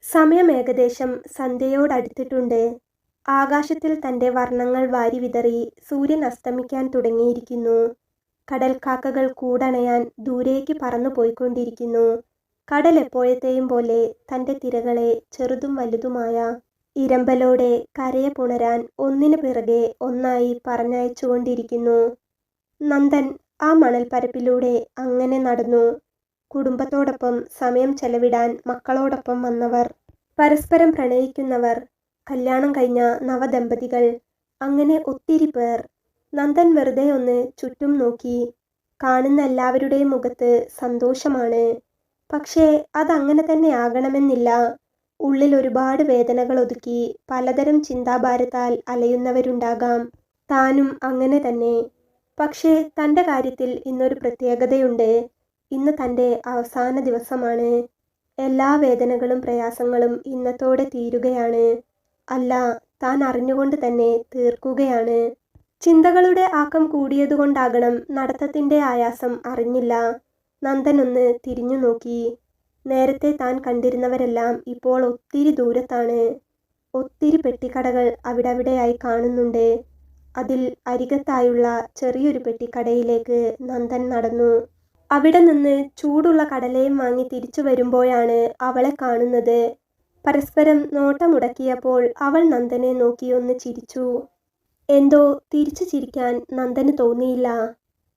സമയം ഏകദേശം സന്ധ്യയോടടുത്തിട്ടുണ്ട്. ആകാശത്തിൽ തന്റെ വർണ്ണങ്ങൾ വാരിവിതറി സൂര്യൻ അസ്തമിക്കാൻ തുടങ്ങിയിരിക്കുന്നു. കടൽക്കാക്കകൾ കൂടണയാൻ ദൂരേക്ക് പറന്നു പോയിക്കൊണ്ടിരിക്കുന്നു. കടൽ എപ്പോഴത്തെയും പോലെ തന്റെ തിരകളെ ചെറുതും വലുതുമായ ഇരമ്പലോടെ കരയെ പുണരാൻ ഒന്നിനു പിറകെ ഒന്നായി പറഞ്ഞയച്ചുകൊണ്ടിരിക്കുന്നു. നന്ദൻ ആ മണൽപ്പരപ്പിലൂടെ അങ്ങനെ നടന്നു. കുടുംബത്തോടൊപ്പം സമയം ചെലവിടാൻ മക്കളോടൊപ്പം വന്നവർ, പരസ്പരം പ്രണയിക്കുന്നവർ, കല്യാണം കഴിഞ്ഞ നവദമ്പതികൾ, അങ്ങനെ ഒത്തിരി പേർ. നന്ദൻ വെറുതെ ഒന്ന് ചുറ്റും നോക്കി. കാണുന്ന എല്ലാവരുടെയും മുഖത്ത് സന്തോഷമാണ്. പക്ഷേ അതങ്ങനെ തന്നെ ആകണമെന്നില്ല. ഉള്ളിൽ ഒരുപാട് വേദനകൾ ഒതുക്കി പലതരം ചിന്താഭാരത്താൽ അലയുന്നവരുണ്ടാകാം. താനും അങ്ങനെ തന്നെ. പക്ഷേ തൻ്റെ കാര്യത്തിൽ ഇന്നൊരു പ്രത്യേകതയുണ്ട്. ഇന്ന് തൻ്റെ അവസാന ദിവസമാണ്. എല്ലാ വേദനകളും പ്രയാസങ്ങളും ഇന്നത്തോടെ തീരുകയാണ്. അല്ല, താൻ അറിഞ്ഞുകൊണ്ട് തന്നെ തീർക്കുകയാണ്. ചിന്തകളുടെ ആക്കം കൂടിയതുകൊണ്ടാകണം നടത്തത്തിൻ്റെ ആയാസം അറിഞ്ഞില്ല. നന്ദൻ ഒന്ന് തിരിഞ്ഞു നോക്കി. നേരത്തെ താൻ കണ്ടിരുന്നവരെല്ലാം ഇപ്പോൾ ഒത്തിരി ദൂരത്താണ്. ഒത്തിരി പെട്ടിക്കടകൾ അവിടവിടെയായി കാണുന്നുണ്ട്. അതിൽ അരികത്തായുള്ള ചെറിയൊരു പെട്ടിക്കടയിലേക്ക് നന്ദൻ നടന്നു. അവിടെ നിന്ന് ചൂടുള്ള കടലയും വാങ്ങി തിരിച്ചു വരുമ്പോഴാണ് അവളെ കാണുന്നത്. പരസ്പരം നോട്ടമുടക്കിയപ്പോൾ അവൾ നന്ദനെ നോക്കി ഒന്ന് ചിരിച്ചു. എന്തോ തിരിച്ചു ചിരിക്കാൻ നന്ദന് തോന്നിയില്ല.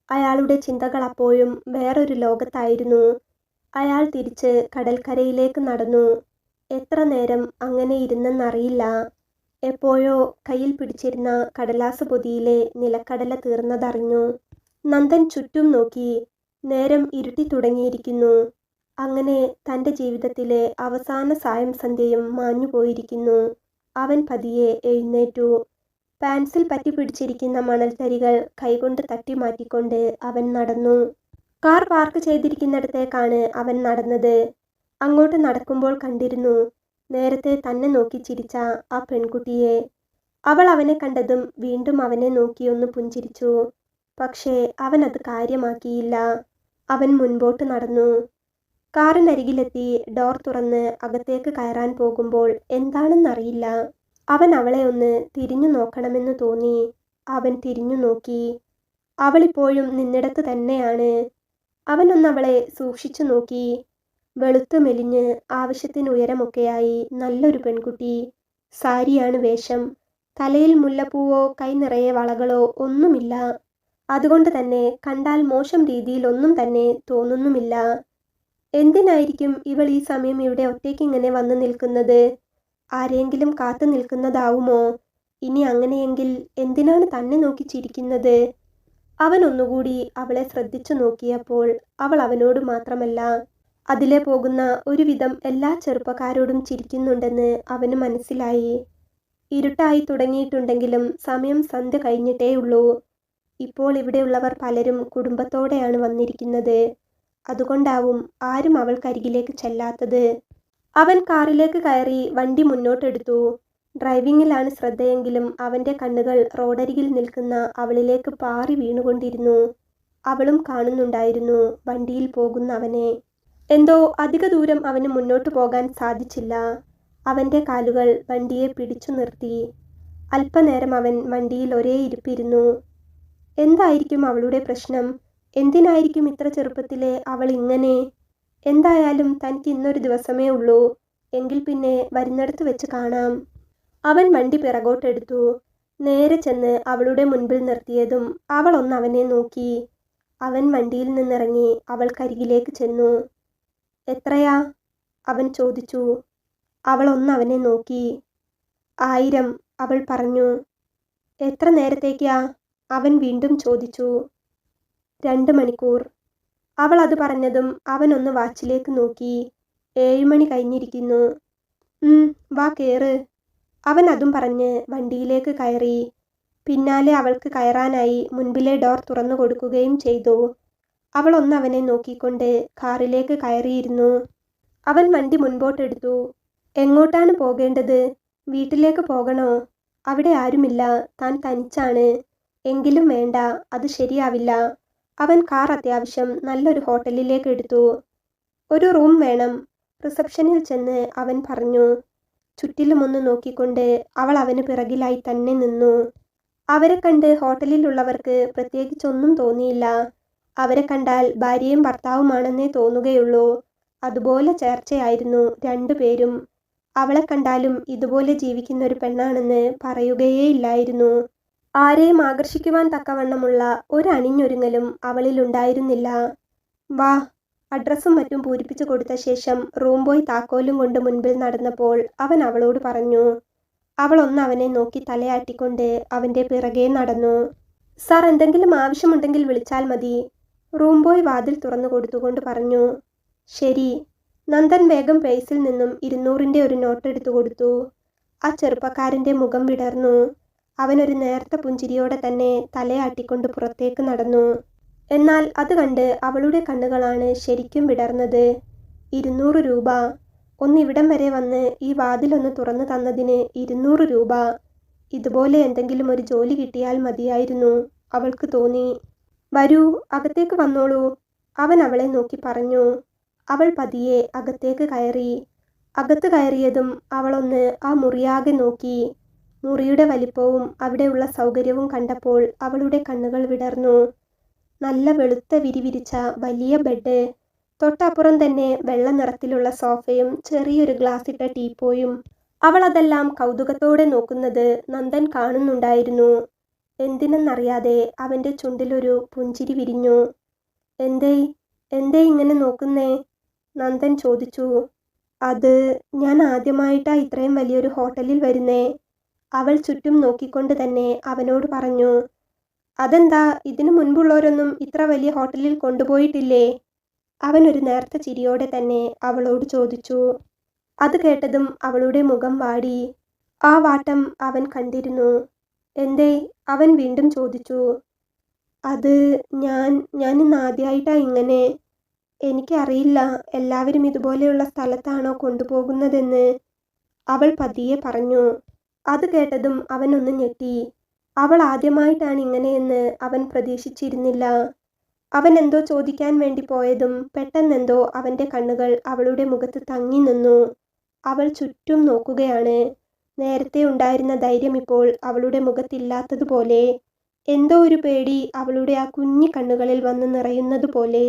അയാളുടെ ചിന്തകൾ അപ്പോഴും വേറൊരു ലോകത്തായിരുന്നു. അയാൾ തിരിച്ച് കടൽക്കരയിലേക്ക് നടന്നു. എത്ര നേരം അങ്ങനെ ഇരുന്നെന്നറിയില്ല. എപ്പോഴോ കയ്യിൽ പിടിച്ചിരുന്ന കടലാസ് പൊതിയിലെ നിലക്കടല തീർന്നതറിഞ്ഞു. നന്ദൻ ചുറ്റും നോക്കി. നേരം ഇരുട്ടി തുടങ്ങിയിരിക്കുന്നു. അങ്ങനെ തൻ്റെ ജീവിതത്തിലെ അവസാന സായം സന്ധ്യയും മാഞ്ഞുപോയിരിക്കുന്നു. അവൻ പതിയെ എഴുന്നേറ്റു. പാൻസിൽ പറ്റിപ്പിടിച്ചിരിക്കുന്ന മണൽത്തരികൾ കൈകൊണ്ട് തട്ടി മാറ്റിക്കൊണ്ട് അവൻ നടന്നു. കാർ പാർക്ക് ചെയ്തിരിക്കുന്നിടത്തേക്കാണ് അവൻ നടന്നത്. അങ്ങോട്ട് നടക്കുമ്പോൾ കണ്ടിരുന്നു നേരത്തെ തന്നെ നോക്കി ചിരിച്ച ആ പെൺകുട്ടിയെ. അവൾ അവനെ കണ്ടതും വീണ്ടും അവനെ നോക്കിയൊന്ന് പുഞ്ചിരിച്ചു. പക്ഷേ അവൻ അത് കാര്യമാക്കിയില്ല. അവൻ മുൻപോട്ട് നടന്നു. കാറിനരികിലെത്തി ഡോർ തുറന്ന് അകത്തേക്ക് കയറാൻ പോകുമ്പോൾ എന്താണെന്നറിയില്ല, അവൻ അവളെ ഒന്ന് തിരിഞ്ഞു നോക്കണമെന്ന് തോന്നി. അവൻ തിരിഞ്ഞു നോക്കി. അവളിപ്പോഴും നിന്നിടത്ത് തന്നെയാണ്. അവനൊന്നവളെ സൂക്ഷിച്ചു നോക്കി. വെളുത്തു മെലിഞ്ഞ് ആവശ്യത്തിന് ഉയരമൊക്കെയായി നല്ലൊരു പെൺകുട്ടി. സാരിയാണ് വേഷം. തലയിൽ മുല്ലപ്പൂവോ കൈ നിറയെ വളകളോ ഒന്നുമില്ല. അതുകൊണ്ട് തന്നെ കണ്ടാൽ മോശം രീതിയിലൊന്നും തന്നെ തോന്നുന്നുമില്ല. എന്തിനായിരിക്കും ഇവൾ ഈ സമയം ഇവിടെ ഒറ്റയ്ക്കിങ്ങനെ വന്നു നിൽക്കുന്നത്? ആരെങ്കിലും കാത്തു നിൽക്കുന്നതാവുമോ? ഇനി അങ്ങനെയെങ്കിൽ എന്തിനാണ് തന്നെ നോക്കി ചിരിക്കുന്നത്? അവൻ ഒന്നുകൂടി അവളെ ശ്രദ്ധിച്ചു നോക്കിയപ്പോൾ അവൾ അവനോട് മാത്രമല്ല അതിലെ പോകുന്ന ഒരുവിധം എല്ലാ ചെറുപ്പക്കാരോടും ചിരിക്കുന്നുണ്ടെന്ന് അവന് മനസ്സിലായി. ഇരുട്ടായി തുടങ്ങിയിട്ടുണ്ടെങ്കിലും സമയം സന്ധ്യ കഴിഞ്ഞിട്ടേയുള്ളൂ. ഇപ്പോൾ ഇവിടെയുള്ളവർ പലരും കുടുംബത്തോടെയാണ് വന്നിരിക്കുന്നത്. അതുകൊണ്ടാവും ആരും അവൾക്കരികിലേക്ക് ചെല്ലാത്തത്. അവൻ കാറിലേക്ക് കയറി വണ്ടി മുന്നോട്ടെടുത്തു. ഡ്രൈവിങ്ങിലാണ് ശ്രദ്ധയെങ്കിലും അവൻ്റെ കണ്ണുകൾ റോഡരികിൽ നിൽക്കുന്ന അവളിലേക്ക് പാറി വീണുകൊണ്ടിരുന്നു. അവളും കാണുന്നുണ്ടായിരുന്നു വണ്ടിയിൽ പോകുന്ന അവനെ. എന്തോ അധിക ദൂരം അവന് മുന്നോട്ട് പോകാൻ സാധിച്ചില്ല. അവൻ്റെ കാലുകൾ വണ്ടിയെ പിടിച്ചു നിർത്തി. അല്പനേരം അവൻ വണ്ടിയിൽ ഒരേ ഇരിപ്പിരുന്നു. എന്തായിരിക്കും അവളുടെ പ്രശ്നം? എന്തിനായിരിക്കും ഇത്ര ചെറുപ്പത്തിലെ അവൾ ഇങ്ങനെ? എന്തായാലും തനിക്ക് ഇന്നൊരു ദിവസമേ ഉള്ളൂ. എങ്കിൽ പിന്നെ വരുന്നിടത്ത് വെച്ച് കാണാം. അവൻ വണ്ടി പിറകോട്ടെടുത്തു. നേരെ ചെന്ന് അവളുടെ മുൻപിൽ നിർത്തിയതും അവൾ ഒന്ന് അവനെ നോക്കി. അവൻ വണ്ടിയിൽ നിന്നിറങ്ങി അവൾക്കരികിലേക്ക് ചെന്നു. എത്രയാ? അവൻ ചോദിച്ചു. അവൾ ഒന്ന് അവനെ നോക്കി. 1000 അവൾ പറഞ്ഞു. എത്ര നേരത്തേക്കാ? അവൻ വീണ്ടും ചോദിച്ചു. 2 മണിക്കൂർ. അവൾ അത് പറഞ്ഞതും അവനൊന്ന് വാച്ചിലേക്ക് നോക്കി. 7 മണി കഴിഞ്ഞിരിക്കുന്നു. വാ കേറ്. അവൻ അതും പറഞ്ഞ് വണ്ടിയിലേക്ക് കയറി. പിന്നാലെ അവൾക്ക് കയറാനായി മുൻപിലെ ഡോർ തുറന്നു കൊടുക്കുകയും ചെയ്തു. അവൾ ഒന്ന് അവനെ നോക്കിക്കൊണ്ട് കാറിലേക്ക് കയറിയിരുന്നു. അവൻ വണ്ടി മുൻപോട്ടെടുത്തു. എങ്ങോട്ടാണ് പോകേണ്ടത്? വീട്ടിലേക്ക് പോകണോ? അവിടെ ആരുമില്ല. താൻ തനിച്ചാണ്. എങ്കിലും വേണ്ട, അത് ശരിയാവില്ല. അവൻ കാർ അത്യാവശ്യം നല്ലൊരു ഹോട്ടലിലേക്ക് എടുത്തു. ഒരു റൂം വേണം. റിസപ്ഷനിൽ ചെന്ന് അവൻ പറഞ്ഞു. ചുറ്റിലുമൊന്ന് നോക്കിക്കൊണ്ട് അവൾ അവന് പിറകിലായി തന്നെ നിന്നു. അവരെ കണ്ട് ഹോട്ടലിലുള്ളവർക്ക് പ്രത്യേകിച്ചൊന്നും തോന്നിയില്ല. അവരെ കണ്ടാൽ ഭാര്യയും ഭർത്താവുമാണെന്നേ തോന്നുകയുള്ളൂ. അതുപോലെ ചേർച്ചയായിരുന്നു രണ്ടുപേരും. അവളെ കണ്ടാലും ഇതുപോലെ ജീവിക്കുന്നൊരു പെണ്ണാണെന്ന് പറയുകയേയില്ലായിരുന്നു. ആരെയും ആകർഷിക്കുവാൻ തക്കവണ്ണമുള്ള ഒരണിഞ്ഞൊരുങ്ങലും അവളിലുണ്ടായിരുന്നില്ല. വാ. അഡ്രസ്സും മറ്റും പൂരിപ്പിച്ചു കൊടുത്ത ശേഷം റൂം ബോയ് താക്കോലും കൊണ്ട് മുൻപിൽ നടന്നപ്പോൾ അവൻ അവളോട് പറഞ്ഞു. അവൾ അവനെ നോക്കി തലയാട്ടിക്കൊണ്ട് അവൻ്റെ പിറകെ നടന്നു. സാർ, എന്തെങ്കിലും ആവശ്യമുണ്ടെങ്കിൽ വിളിച്ചാൽ മതി, റൂം ബോയ് വാതിൽ തുറന്നു കൊടുത്തുകൊണ്ട് പറഞ്ഞു. ശരി. നന്ദൻ വേഗം പേഴ്സിൽ നിന്നും 200-ന്റെ ഒരു നോട്ട് എടുത്തു കൊടുത്തു. ആ ചെറുപ്പക്കാരൻ്റെ മുഖം വിടർന്നു. അവനൊരു നേർത്ത പുഞ്ചിരിയോടെ തന്നെ തലയാട്ടിക്കൊണ്ട് പുറത്തേക്ക് നടന്നു. എന്നാൽ അത് കണ്ട് അവളുടെ കണ്ണുകളാണ് ശരിക്കും വിടർന്നത്. 200 രൂപ. ഒന്നിവിടം വരെ വന്ന് ഈ വാതിലൊന്ന് തുറന്നു തന്നതിന് 200 രൂപ. ഇതുപോലെ എന്തെങ്കിലും ഒരു ജോലി കിട്ടിയാൽ മതിയായിരുന്നു അവൾക്ക് തോന്നി. വരൂ, അകത്തേക്ക് വന്നോളൂ, അവൻ അവളെ നോക്കി പറഞ്ഞു. അവൾ പതിയെ അകത്തേക്ക് കയറി. അകത്ത് കയറിയതും അവളൊന്ന് ആ മുറിയാകെ നോക്കി. മുറിയുടെ വലിപ്പവും അവിടെയുള്ള സൗകര്യവും കണ്ടപ്പോൾ അവളുടെ കണ്ണുകൾ വിടർന്നു. നല്ല വെളുത്ത വിരിവിരിച്ച വലിയ ബെഡ്, തൊട്ടപ്പുറം തന്നെ വെള്ള നിറത്തിലുള്ള സോഫയും ചെറിയൊരു ഗ്ലാസിട്ട ടീപ്പോയും. അവൾ അതെല്ലാം കൗതുകത്തോടെ നോക്കുന്നത് നന്ദൻ കാണുന്നുണ്ടായിരുന്നു. എന്തിനെന്നറിയാതെ അവൻ്റെ ചുണ്ടിലൊരു പുഞ്ചിരി വിരിഞ്ഞു. എന്തേ ഇങ്ങനെ നോക്കുന്നേ? നന്ദൻ ചോദിച്ചു. അത് ഞാൻ ആദ്യമായിട്ടാ ഇത്രയും വലിയൊരു ഹോട്ടലിൽ വരുന്നേ, അവൾ ചുറ്റും നോക്കിക്കൊണ്ട് തന്നെ അവനോട് പറഞ്ഞു. അതെന്താ, ഇതിനു മുൻപുള്ളവരൊന്നും ഇത്ര വലിയ ഹോട്ടലിൽ കൊണ്ടുപോയിട്ടില്ലേ? അവനൊരു നേർത്ത ചിരിയോടെ തന്നെ അവളോട് ചോദിച്ചു. അത് കേട്ടതും അവളുടെ മുഖം വാടി. ആ വാട്ടം അവൻ കണ്ടിരുന്നു. എന്തേ? അവൻ വീണ്ടും ചോദിച്ചു. അത് ഞാൻ ആദ്യമായിട്ടാ ഇങ്ങനെ. എനിക്കറിയില്ല എല്ലാവരും ഇതുപോലെയുള്ള സ്ഥലത്താണോ കൊണ്ടുപോകുന്നതെന്ന്, അവൾ പതിയെ പറഞ്ഞു. അത് കേട്ടതും അവനൊന്ന് ഞെട്ടി. അവൾ ആദ്യമായിട്ടാണ് ഇങ്ങനെയെന്ന് അവൻ പ്രതീക്ഷിച്ചിരുന്നില്ല. അവൻ എന്തോ ചോദിക്കാൻ വേണ്ടി പോയതും പെട്ടെന്നെന്തോ അവൻ്റെ കണ്ണുകൾ അവളുടെ മുഖത്ത് തങ്ങി നിന്നു. അവൾ ചുറ്റും നോക്കുകയാണ്. നേരത്തെ ഉണ്ടായിരുന്ന ധൈര്യം ഇപ്പോൾ അവളുടെ മുഖത്തില്ലാത്തതുപോലെ. എന്തോ ഒരു പേടി അവളുടെ ആ കുഞ്ഞി കണ്ണുകളിൽ വന്ന് നിറയുന്നതുപോലെ.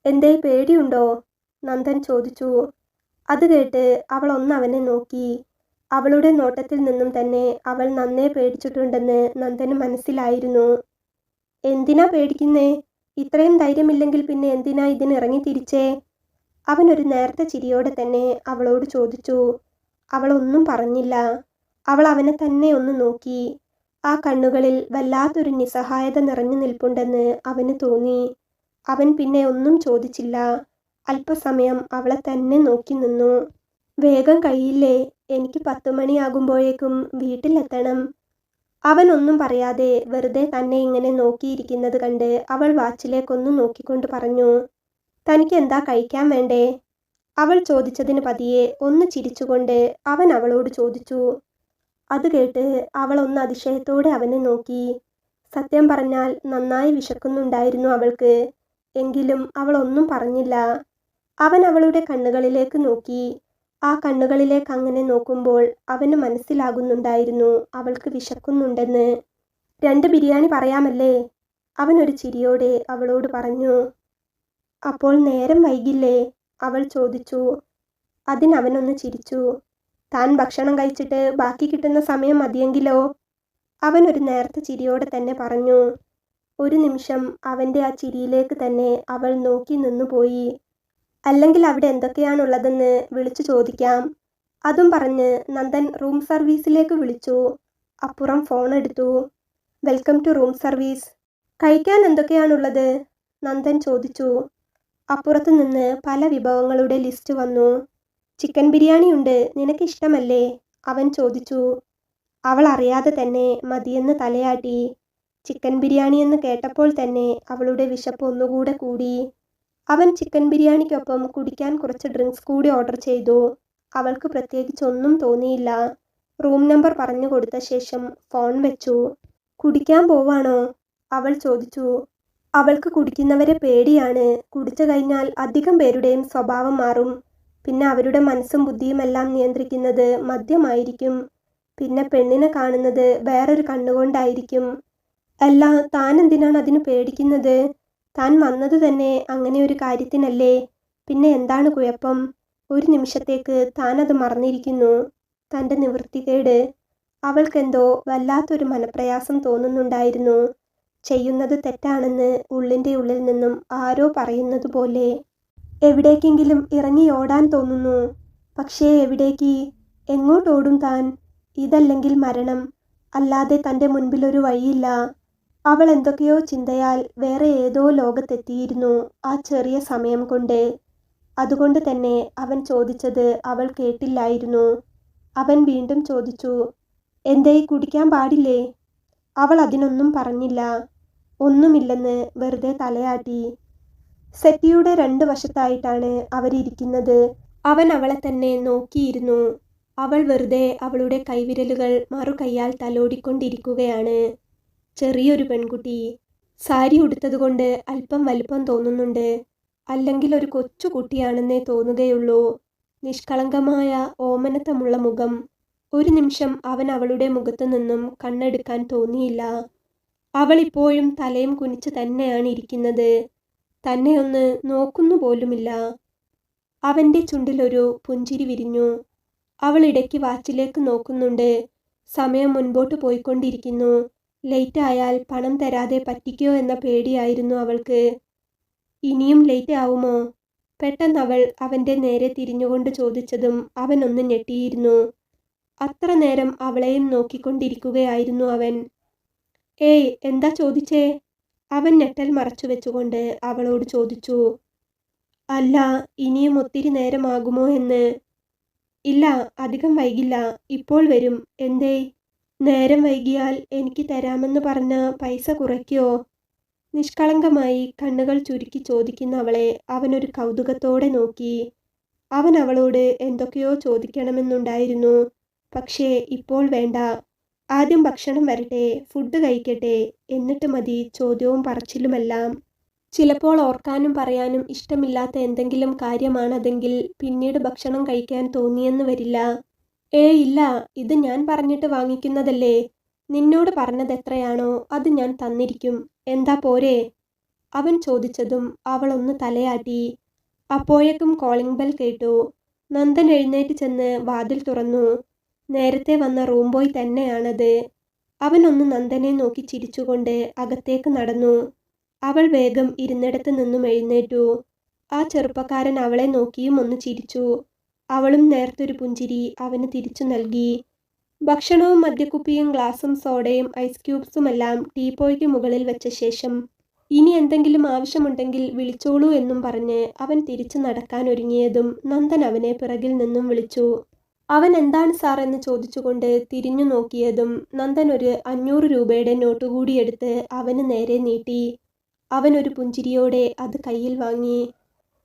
എന്തേ, പേടിയുണ്ടോ? നന്ദൻ ചോദിച്ചു. അത് കേട്ട് അവൾ അവനെ നോക്കി. അവളുടെ നോട്ടത്തിൽ നിന്നും തന്നെ അവൾ നന്നേ പേടിച്ചിട്ടുണ്ടെന്ന് നന്ദന് മനസ്സിലായിരുന്നു. എന്തിനാ പേടിക്കുന്നേ? ഇത്രയും ധൈര്യമില്ലെങ്കിൽ പിന്നെ എന്തിനാ ഇതിനിറങ്ങി തിരിച്ചേ? അവനൊരു നേർത്ത ചിരിയോടെ തന്നെ അവളോട് ചോദിച്ചു. അവളൊന്നും പറഞ്ഞില്ല. അവൾ അവനെ തന്നെ ഒന്ന് നോക്കി. ആ കണ്ണുകളിൽ വല്ലാത്തൊരു നിസ്സഹായത നിറഞ്ഞു നിൽപ്പുണ്ടെന്ന് അവന് തോന്നി. അവൻ പിന്നെ ഒന്നും ചോദിച്ചില്ല. അല്പസമയം അവളെ തന്നെ നോക്കി നിന്നു. വേഗം കഴിയില്ലേ? എനിക്ക് 10 മണിയാകുമ്പോഴേക്കും വീട്ടിലെത്തണം. അവനൊന്നും പറയാതെ വെറുതെ തന്നെ ഇങ്ങനെ നോക്കിയിരിക്കുന്നത് കണ്ട് അവൾ വാച്ചിലേക്കൊന്നു നോക്കിക്കൊണ്ട് പറഞ്ഞു. തനിക്ക് എന്താ കഴിക്കാൻ വേണ്ടേ? അവൾ ചോദിച്ചതിന് പതിയെ ഒന്ന് ചിരിച്ചുകൊണ്ട് അവൻ അവളോട് ചോദിച്ചു. അത് കേട്ട് അവൾ അതിശയത്തോടെ അവനെ നോക്കി. സത്യം പറഞ്ഞാൽ നന്നായി വിശക്കുന്നുണ്ടായിരുന്നു അവൾക്ക്. എങ്കിലും അവൾ ഒന്നും പറഞ്ഞില്ല. അവൻ അവളുടെ കണ്ണുകളിലേക്ക് നോക്കി. ആ കണ്ണുകളിലേക്ക് അങ്ങനെ നോക്കുമ്പോൾ അവന് മനസ്സിലാകുന്നുണ്ടായിരുന്നു അവൾക്ക് വിശക്കുന്നുണ്ടെന്ന്. 2 ബിരിയാണി പറയാമല്ലേ? അവനൊരു ചിരിയോടെ അവളോട് പറഞ്ഞു. അപ്പോൾ നേരം വൈകില്ലേ? അവൾ ചോദിച്ചു. അതിനവനൊന്ന് ചിരിച്ചു. താൻ ഭക്ഷണം കഴിച്ചിട്ട് ബാക്കി കിട്ടുന്ന സമയം മതിയെങ്കിലോ? അവനൊരു നേർത്ത ചിരിയോടെ തന്നെ പറഞ്ഞു. ഒരു നിമിഷം അവൻ്റെ ആ ചിരിയിലേക്ക് തന്നെ അവൾ നോക്കി നിന്നുപോയി. അല്ലെങ്കിൽ അവിടെ എന്തൊക്കെയാണുള്ളതെന്ന് വിളിച്ചു ചോദിക്കാം, അതും പറഞ്ഞ് നന്ദൻ റൂം സർവീസിലേക്ക് വിളിച്ചു. അപ്പുറം ഫോൺ എടുത്തു. Welcome to room service. കഴിക്കാൻ എന്തൊക്കെയാണുള്ളത്? നന്ദൻ ചോദിച്ചു. അപ്പുറത്തു നിന്ന് പല വിഭവങ്ങളുടെ ലിസ്റ്റ് വന്നു. ചിക്കൻ ബിരിയാണി ഉണ്ട്, നിനക്കിഷ്ടമല്ലേ? അവൻ ചോദിച്ചു. അവൾ അറിയാതെ തന്നെ മതിയെന്ന് തലയാട്ടി. ചിക്കൻ ബിരിയാണി എന്ന് കേട്ടപ്പോൾ തന്നെ അവളുടെ വിശപ്പ് ഒന്നുകൂടെ കൂടി. അവൻ ചിക്കൻ ബിരിയാണിക്കൊപ്പം കുടിക്കാൻ കുറച്ച് ഡ്രിങ്ക്സ് കൂടി ഓർഡർ ചെയ്തു. അവൾക്ക് പ്രത്യേകിച്ചൊന്നും തോന്നിയില്ല. റൂം നമ്പർ പറഞ്ഞു കൊടുത്ത ശേഷം ഫോൺ വെച്ചു. കുടിക്കാൻ പോവാണോ? അവൾ ചോദിച്ചു. അവൾക്ക് കുടിക്കുന്നവരെ പേടിയാണ്. കുടിച്ചു കഴിഞ്ഞാൽ അധികം പേരുടെയും സ്വഭാവം മാറും. പിന്നെ അവരുടെ മനസ്സും ബുദ്ധിയുമെല്ലാം നിയന്ത്രിക്കുന്നത് മദ്യമായിരിക്കും. പിന്നെ പെണ്ണിനെ കാണുന്നത് വേറൊരു കണ്ണുകൊണ്ടായിരിക്കും. അല്ല, താൻ എന്തിനാണ് അതിന് പേടിക്കുന്നത്? താൻ വന്നത് തന്നെ അങ്ങനെ ഒരു കാര്യത്തിനല്ലേ? പിന്നെ എന്താണ് കുഴപ്പം? ഒരു നിമിഷത്തേക്ക് താനത് മറന്നിരിക്കുന്നു. തൻ്റെ നിവൃത്തികേട്. അവൾക്കെന്തോ വല്ലാത്തൊരു മനപ്രയാസം തോന്നുന്നുണ്ടായിരുന്നു. ചെയ്യുന്നത് തെറ്റാണെന്ന് ഉള്ളിൻ്റെ ഉള്ളിൽ നിന്നും ആരോ പറയുന്നത് പോലെ. എവിടേക്കെങ്കിലും ഇറങ്ങി ഓടാൻ തോന്നുന്നു. പക്ഷേ എവിടേക്ക്? എങ്ങോട്ടോടും താൻ? ഇതല്ലെങ്കിൽ മരണം, അല്ലാതെ തൻ്റെ മുൻപിലൊരു വഴിയില്ല. അവൾ എന്തൊക്കെയോ ചിന്തയാൽ വേറെ ഏതോ ലോകത്തെത്തിയിരുന്നു ആ ചെറിയ സമയം കൊണ്ട്. അതുകൊണ്ട് തന്നെ അവൻ ചോദിച്ചത് അവൾ കേട്ടില്ലായിരുന്നു. അവൻ വീണ്ടും ചോദിച്ചു, എന്തേ, കുടിക്കാൻ പാടില്ലേ? അവൾ അതിനൊന്നും പറഞ്ഞില്ല. ഒന്നുമില്ലെന്ന് വെറുതെ തലയാട്ടി. സെറ്റിയുടെ 2 വശത്തായിട്ടാണ് അവരിയ്ക്കുന്നത്. അവൻ അവളെ തന്നെ നോക്കിയിരുന്നു. അവൾ വെറുതെ അവളുടെ കൈവിരലുകൾ മറുകൈയാൽ തലോടിക്കൊണ്ടിരിക്കുകയാണ്. ചെറിയൊരു പെൺകുട്ടി. സാരി ഉടുത്തതുകൊണ്ട് അല്പം വലുപ്പം തോന്നുന്നുണ്ട്. അല്ലെങ്കിൽ ഒരു കൊച്ചു കുട്ടിയാണെന്നേ തോന്നുകയുള്ളൂ. നിഷ്കളങ്കമായ ഓമനത്തമുള്ള മുഖം. ഒരു നിമിഷം അവൻ അവളുടെ മുഖത്തു നിന്നും കണ്ണെടുക്കാൻ തോന്നിയില്ല. അവൾ ഇപ്പോഴും തലയും കുനിച്ച് തന്നെയാണ് ഇരിക്കുന്നത്. തന്നെ ഒന്ന് നോക്കുന്നു പോലുമില്ല. അവൻ്റെ ചുണ്ടിലൊരു പുഞ്ചിരി വിരിഞ്ഞു. അവൾ ഇടയ്ക്ക് വാച്ചിലേക്ക് നോക്കുന്നുണ്ട്. സമയം മുൻപോട്ട് പോയിക്കൊണ്ടിരിക്കുന്നു. ലേറ്റ് ആയാൽ പണം തരാതെ പറ്റിക്കോ എന്ന പേടിയായിരുന്നു അവൾക്ക്. ഇനിയും ലേറ്റ് ആവുമോ? പെട്ടെന്നവൾ അവൻ്റെ നേരെ തിരിഞ്ഞുകൊണ്ട് ചോദിച്ചതും അവനൊന്ന് ഞെട്ടിയിരുന്നു. അത്ര നേരം അവളെയും നോക്കിക്കൊണ്ടിരിക്കുകയായിരുന്നു അവൻ. ഏയ്, എന്താ ചോദിച്ചേ? അവൻ ഞെട്ടൽ മറച്ചു വെച്ചുകൊണ്ട് അവളോട് ചോദിച്ചു. അല്ല, ഇനിയും ഒത്തിരി നേരമാകുമോ എന്ന്. ഇല്ല, അധികം വൈകില്ല, ഇപ്പോൾ വരും. എന്തേ? നേരം വൈകിയാൽ എനിക്ക് തരാമെന്ന് പറഞ്ഞ പൈസ കുറയ്ക്കോ? നിഷ്കളങ്കമായി കണ്ണുകൾ ചുരുക്കി ചോദിക്കുന്ന അവളെ അവനൊരു കൗതുകത്തോടെ നോക്കി. അവൻ അവളോട് എന്തൊക്കെയോ ചോദിക്കണമെന്നുണ്ടായിരുന്നു. പക്ഷേ ഇപ്പോൾ വേണ്ട. ആദ്യം ഭക്ഷണം വരട്ടെ, ഫുഡ് കഴിക്കട്ടെ, എന്നിട്ട് മതി ചോദ്യവും പറച്ചിലുമെല്ലാം. ചിലപ്പോൾ ഓർക്കാനും പറയാനും ഇഷ്ടമില്ലാത്ത എന്തെങ്കിലും കാര്യമാണതെങ്കിൽ പിന്നീട് ഭക്ഷണം കഴിക്കാൻ തോന്നിയെന്ന് വരില്ല. ഇല്ല, ഇത് ഞാൻ പറഞ്ഞിട്ട് വാങ്ങിക്കുന്നതല്ലേ. നിന്നോട് പറഞ്ഞതെത്രയാണോ അത് ഞാൻ തന്നിരിക്കും. എന്താ പോരെ? അവൻ ചോദിച്ചതും അവളൊന്ന് തലയാട്ടി. അപ്പോഴേക്കും കോളിംഗ് ബെൽ കേട്ടു. നന്ദൻ എഴുന്നേറ്റ് ചെന്ന് വാതിൽ തുറന്നു. നേരത്തെ വന്ന റൂം ബോയ് തന്നെയാണത്. അവനൊന്ന് നന്ദനെ നോക്കി ചിരിച്ചുകൊണ്ട് അകത്തേക്ക് നടന്നു. അവൾ വേഗം ഇരുന്നിടത്ത് നിന്നും എഴുന്നേറ്റു. ആ ചെറുപ്പക്കാരൻ അവളെ നോക്കിയും ഒന്ന് ചിരിച്ചു. അവളും നേർത്തൊരു പുഞ്ചിരി അവന് തിരിച്ചു നൽകി. ഭക്ഷണവും മദ്യക്കുപ്പിയും ഗ്ലാസും സോഡയും ഐസ് ക്യൂബ്സുമെല്ലാം ടീപ്പോയ്ക്ക് മുകളിൽ വെച്ച ശേഷം ഇനി എന്തെങ്കിലും ആവശ്യമുണ്ടെങ്കിൽ വിളിച്ചോളൂ എന്നും പറഞ്ഞ് അവൻ തിരിച്ചു നടക്കാൻ ഒരുങ്ങിയതും നന്ദൻ അവനെ പിറകിൽ നിന്നും വിളിച്ചു. അവൻ എന്താണ് സാർ എന്ന് ചോദിച്ചുകൊണ്ട് തിരിഞ്ഞു നോക്കിയതും നന്ദൻ ഒരു 500 രൂപയുടെ നോട്ട് കൂടി എടുത്ത് അവന് നേരെ നീട്ടി. അവൻ ഒരു പുഞ്ചിരിയോടെ അത് കയ്യിൽ വാങ്ങി.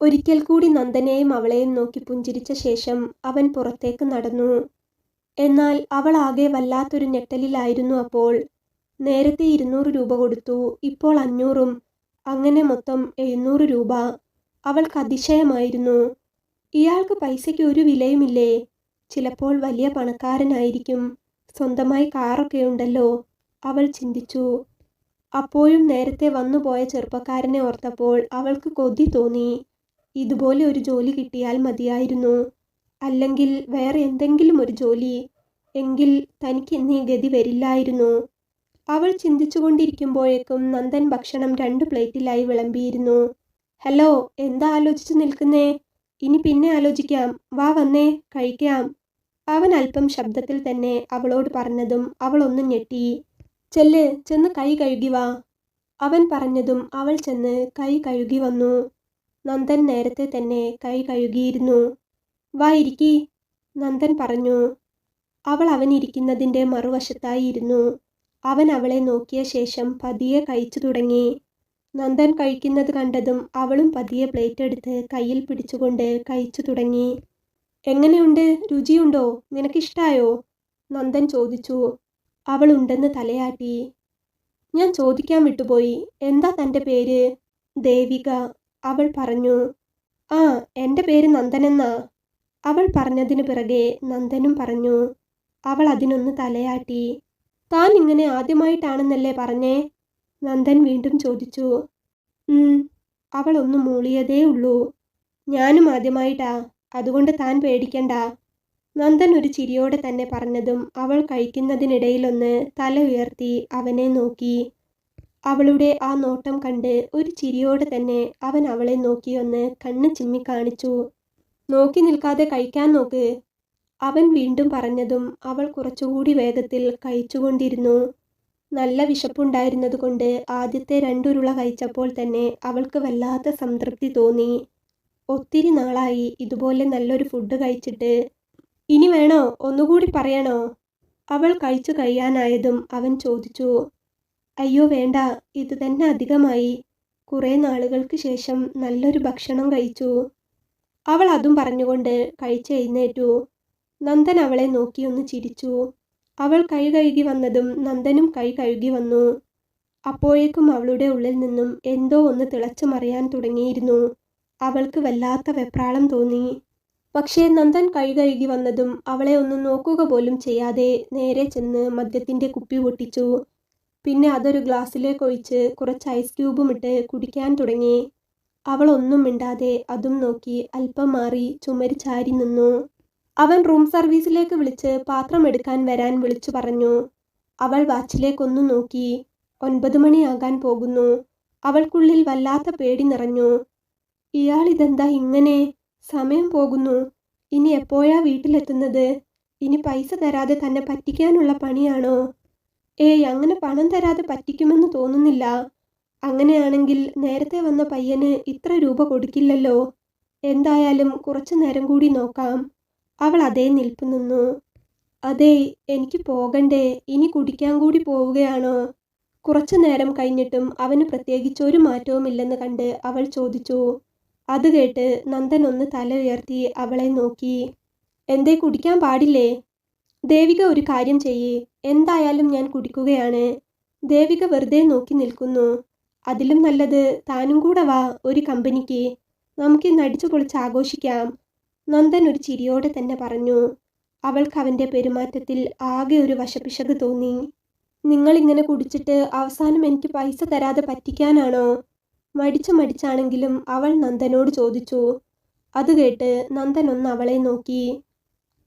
ഒരിക്കൽ കൂടി നന്ദനെയും അവളെയും നോക്കി പുഞ്ചിരിച്ച ശേഷം അവൻ പുറത്തേക്ക് നടന്നു. എന്നാൽ അവൾ ആകെ വല്ലാത്തൊരു ഞെട്ടലിലായിരുന്നു അപ്പോൾ. നേരത്തെ 200 രൂപ കൊടുത്തു, ഇപ്പോൾ 500ഉം, അങ്ങനെ മൊത്തം 700 രൂപ. അവൾക്ക് അതിശയമായിരുന്നു. ഇയാൾക്ക് പൈസയ്ക്ക് ഒരു വിലയുമില്ലേ? ചിലപ്പോൾ വലിയ പണക്കാരനായിരിക്കും. സ്വന്തമായി കാറൊക്കെ ഉണ്ടല്ലോ, അവൾ ചിന്തിച്ചു. അപ്പോഴും നേരത്തെ വന്നുപോയ ചെറുപ്പക്കാരനെ ഓർത്തപ്പോൾ അവൾക്ക് കൊതി തോന്നി. ഇതുപോലെ ഒരു ജോലി കിട്ടിയാൽ മതിയായിരുന്നു. അല്ലെങ്കിൽ വേറെ എന്തെങ്കിലും ഒരു ജോലി. എങ്കിൽ തനിക്ക് ഇന്നീ ഗതി വരില്ലായിരുന്നു. അവൾ ചിന്തിച്ചുകൊണ്ടിരിക്കുമ്പോഴേക്കും നന്ദൻ ഭക്ഷണം 2 പ്ലേറ്റിലായി വിളമ്പിയിരുന്നു. ഹലോ, എന്താ ആലോചിച്ച് നിൽക്കുന്നേ? ഇനി പിന്നെ ആലോചിക്കാം. വാ, വന്നേ, കഴിക്കാം. അവൻ അല്പം ശബ്ദത്തിൽ തന്നെ അവളോട് പറഞ്ഞതും അവൾ ഒന്ന് ഞെട്ടി. ചെന്ന് കൈ കഴുകി വാ. അവൻ പറഞ്ഞതും അവൾ ചെന്ന് കൈ കഴുകി വന്നു. നന്ദൻ നേരത്തെ തന്നെ കൈ കഴുകിയിരുന്നു. വാ, ഇരിക്കി, നന്ദൻ പറഞ്ഞു. അവൾ അവനിരിക്കുന്നതിൻ്റെ മറുവശത്തായി ഇരുന്നു. അവൻ അവളെ നോക്കിയ ശേഷം പതിയെ കഴിച്ചു തുടങ്ങി. നന്ദൻ കഴിക്കുന്നത് കണ്ടതും അവളും പതിയെ പ്ലേറ്റ് എടുത്ത് കയ്യിൽ പിടിച്ചുകൊണ്ട് കഴിച്ചു തുടങ്ങി. എങ്ങനെയുണ്ട്? രുചിയുണ്ടോ? നിനക്കിഷ്ടായോ? നന്ദൻ ചോദിച്ചു. അവൾ ഉണ്ടെന്ന് തലയാട്ടി. ഞാൻ ചോദിക്കാൻ വിട്ടുപോയി, എന്താ തൻ്റെ പേര്? ദേവിക, അവൾ പറഞ്ഞു. ആ, എൻ്റെ പേര് നന്ദനെന്നാ. അവൾ പറഞ്ഞതിനു പിറകെ നന്ദനും പറഞ്ഞു. അവൾ അതിനൊന്ന് തലയാട്ടി. താൻ ഇങ്ങനെ ആദ്യമായിട്ടാണെന്നല്ലേ പറഞ്ഞേ? നന്ദൻ വീണ്ടും ചോദിച്ചു. അവൾ ഒന്ന് മൂളിയതേ ഉള്ളൂ. ഞാനും ആദ്യമായിട്ടാ, അതുകൊണ്ട് താൻ പേടിക്കണ്ട. നന്ദൻ ഒരു ചിരിയോടെ തന്നെ പറഞ്ഞതും അവൾ കഴിക്കുന്നതിനിടയിലൊന്ന് തല ഉയർത്തി അവനെ നോക്കി. അവളുടെ ആ നോട്ടം കണ്ട് ഒരു ചിരിയോടെ തന്നെ അവൻ അവളെ നോക്കിയൊന്ന് കണ്ണ് ചിമ്മി കാണിച്ചു. നോക്കി നിൽക്കാതെ കഴിക്കാൻ നോക്ക്. അവൻ വീണ്ടും പറഞ്ഞതും അവൾ കുറച്ചുകൂടി വേഗത്തിൽ കഴിച്ചുകൊണ്ടിരുന്നു. നല്ല വിശപ്പുണ്ടായിരുന്നതുകൊണ്ട് ആദ്യത്തെ 2 ഉരുള കഴിച്ചപ്പോൾ തന്നെ അവൾക്ക് വല്ലാത്ത സംതൃപ്തി തോന്നി. ഒത്തിരി നാളായി ഇതുപോലെ നല്ലൊരു ഫുഡ് കഴിച്ചിട്ട്. ഇനി വേണോ? ഒന്നുകൂടി പറയണോ? അവൾ കഴിച്ചു കഴിയാനായതും അവൻ ചോദിച്ചു. അയ്യോ വേണ്ട, ഇത് തന്നെ അധികമായി. കുറേ നാളുകൾക്ക് ശേഷം നല്ലൊരു ഭക്ഷണം കഴിച്ചു. അവൾ അതും പറഞ്ഞുകൊണ്ട് കഴിച്ചെഴുന്നേറ്റു. നന്ദൻ അവളെ നോക്കിയൊന്ന് ചിരിച്ചു. അവൾ കൈ കഴുകി വന്നതും നന്ദനും കൈ കഴുകി വന്നു. അപ്പോഴേക്കും അവളുടെ ഉള്ളിൽ നിന്നും എന്തോ ഒന്ന് തിളച്ചു മറിയാൻ തുടങ്ങിയിരുന്നു. അവൾക്ക് വല്ലാത്ത വെപ്രാളം തോന്നി. പക്ഷേ നന്ദൻ കൈ കഴുകി വന്നതും അവളെ ഒന്നും നോക്കുക പോലും ചെയ്യാതെ നേരെ ചെന്ന് മദ്യത്തിൻ്റെ കുപ്പി പൊട്ടിച്ചു. പിന്നെ അതൊരു ഗ്ലാസ്സിലേക്ക് ഒഴിച്ച് കുറച്ച് ഐസ് ക്യൂബും ഇട്ട് കുടിക്കാൻ തുടങ്ങി. അവൾ ഒന്നും മിണ്ടാതെ അതും നോക്കി അല്പം മാറി ചുമര് ചാരി നിന്നു. അവൻ റൂം സർവീസിലേക്ക് വിളിച്ച് പാത്രം എടുക്കാൻ വരാൻ വിളിച്ചു പറഞ്ഞു. അവൾ വാച്ചിലേക്കൊന്നു നോക്കി. 9 മണിയാകാൻ പോകുന്നു. അവൾക്കുള്ളിൽ വല്ലാത്ത പേടി നിറഞ്ഞു. ഇയാളിതെന്താ ഇങ്ങനെ? സമയം പോകുന്നു. ഇനി എപ്പോഴാ വീട്ടിലെത്തുന്നത്? ഇനി പൈസ തരാതെ തന്നെ പറ്റിക്കാനുള്ള പണിയാണോ? ഏയ്, അങ്ങനെ പണം തരാതെ പറ്റിക്കുമെന്ന് തോന്നുന്നില്ല. അങ്ങനെയാണെങ്കിൽ നേരത്തെ വന്ന പയ്യന് ഇത്ര രൂപ കൊടുക്കില്ലല്ലോ. എന്തായാലും കുറച്ചു നേരം കൂടി നോക്കാം. അവൾ അതേ നിൽപ്പ് നിന്നു. അതേ, എനിക്ക് പോകണ്ടേ? ഇനി കുടിക്കാൻ കൂടി പോവുകയാണോ? കുറച്ചു നേരം കഴിഞ്ഞിട്ടും അവന് പ്രത്യേകിച്ചൊരു മാറ്റവുമില്ലെന്ന് കണ്ട് അവൾ ചോദിച്ചു. അത് കേട്ട് നന്ദൻ ഒന്ന് തല ഉയർത്തി അവളെ നോക്കി. എന്തേ, കുടിക്കാൻ പാടില്ലേ? ദേവിക ഒരു കാര്യം ചെയ്യേ. എന്തായാലും ഞാൻ കുടിക്കുകയാണ്. ദേവിക വെറുതെ നോക്കി നിൽക്കുന്നു. അതിലും നല്ലത് താനും കൂടെ വാ ഒരു കമ്പനിക്ക്. നമുക്കിന്ന് അടിച്ചു പൊളിച്ച് ആഘോഷിക്കാം. നന്ദൻ ഒരു ചിരിയോടെ തന്നെ പറഞ്ഞു. അവൾക്ക് അവൻ്റെ പെരുമാറ്റത്തിൽ ആകെ ഒരു വശപിശക് തോന്നി. നിങ്ങളിങ്ങനെ കുടിച്ചിട്ട് അവസാനം എനിക്ക് പൈസ തരാതെ പറ്റിക്കാനാണോ? മടിച്ചാണെങ്കിലും അവൾ നന്ദനോട് ചോദിച്ചു. അത് കേട്ട് നന്ദൻ ഒന്ന് അവളെ നോക്കി.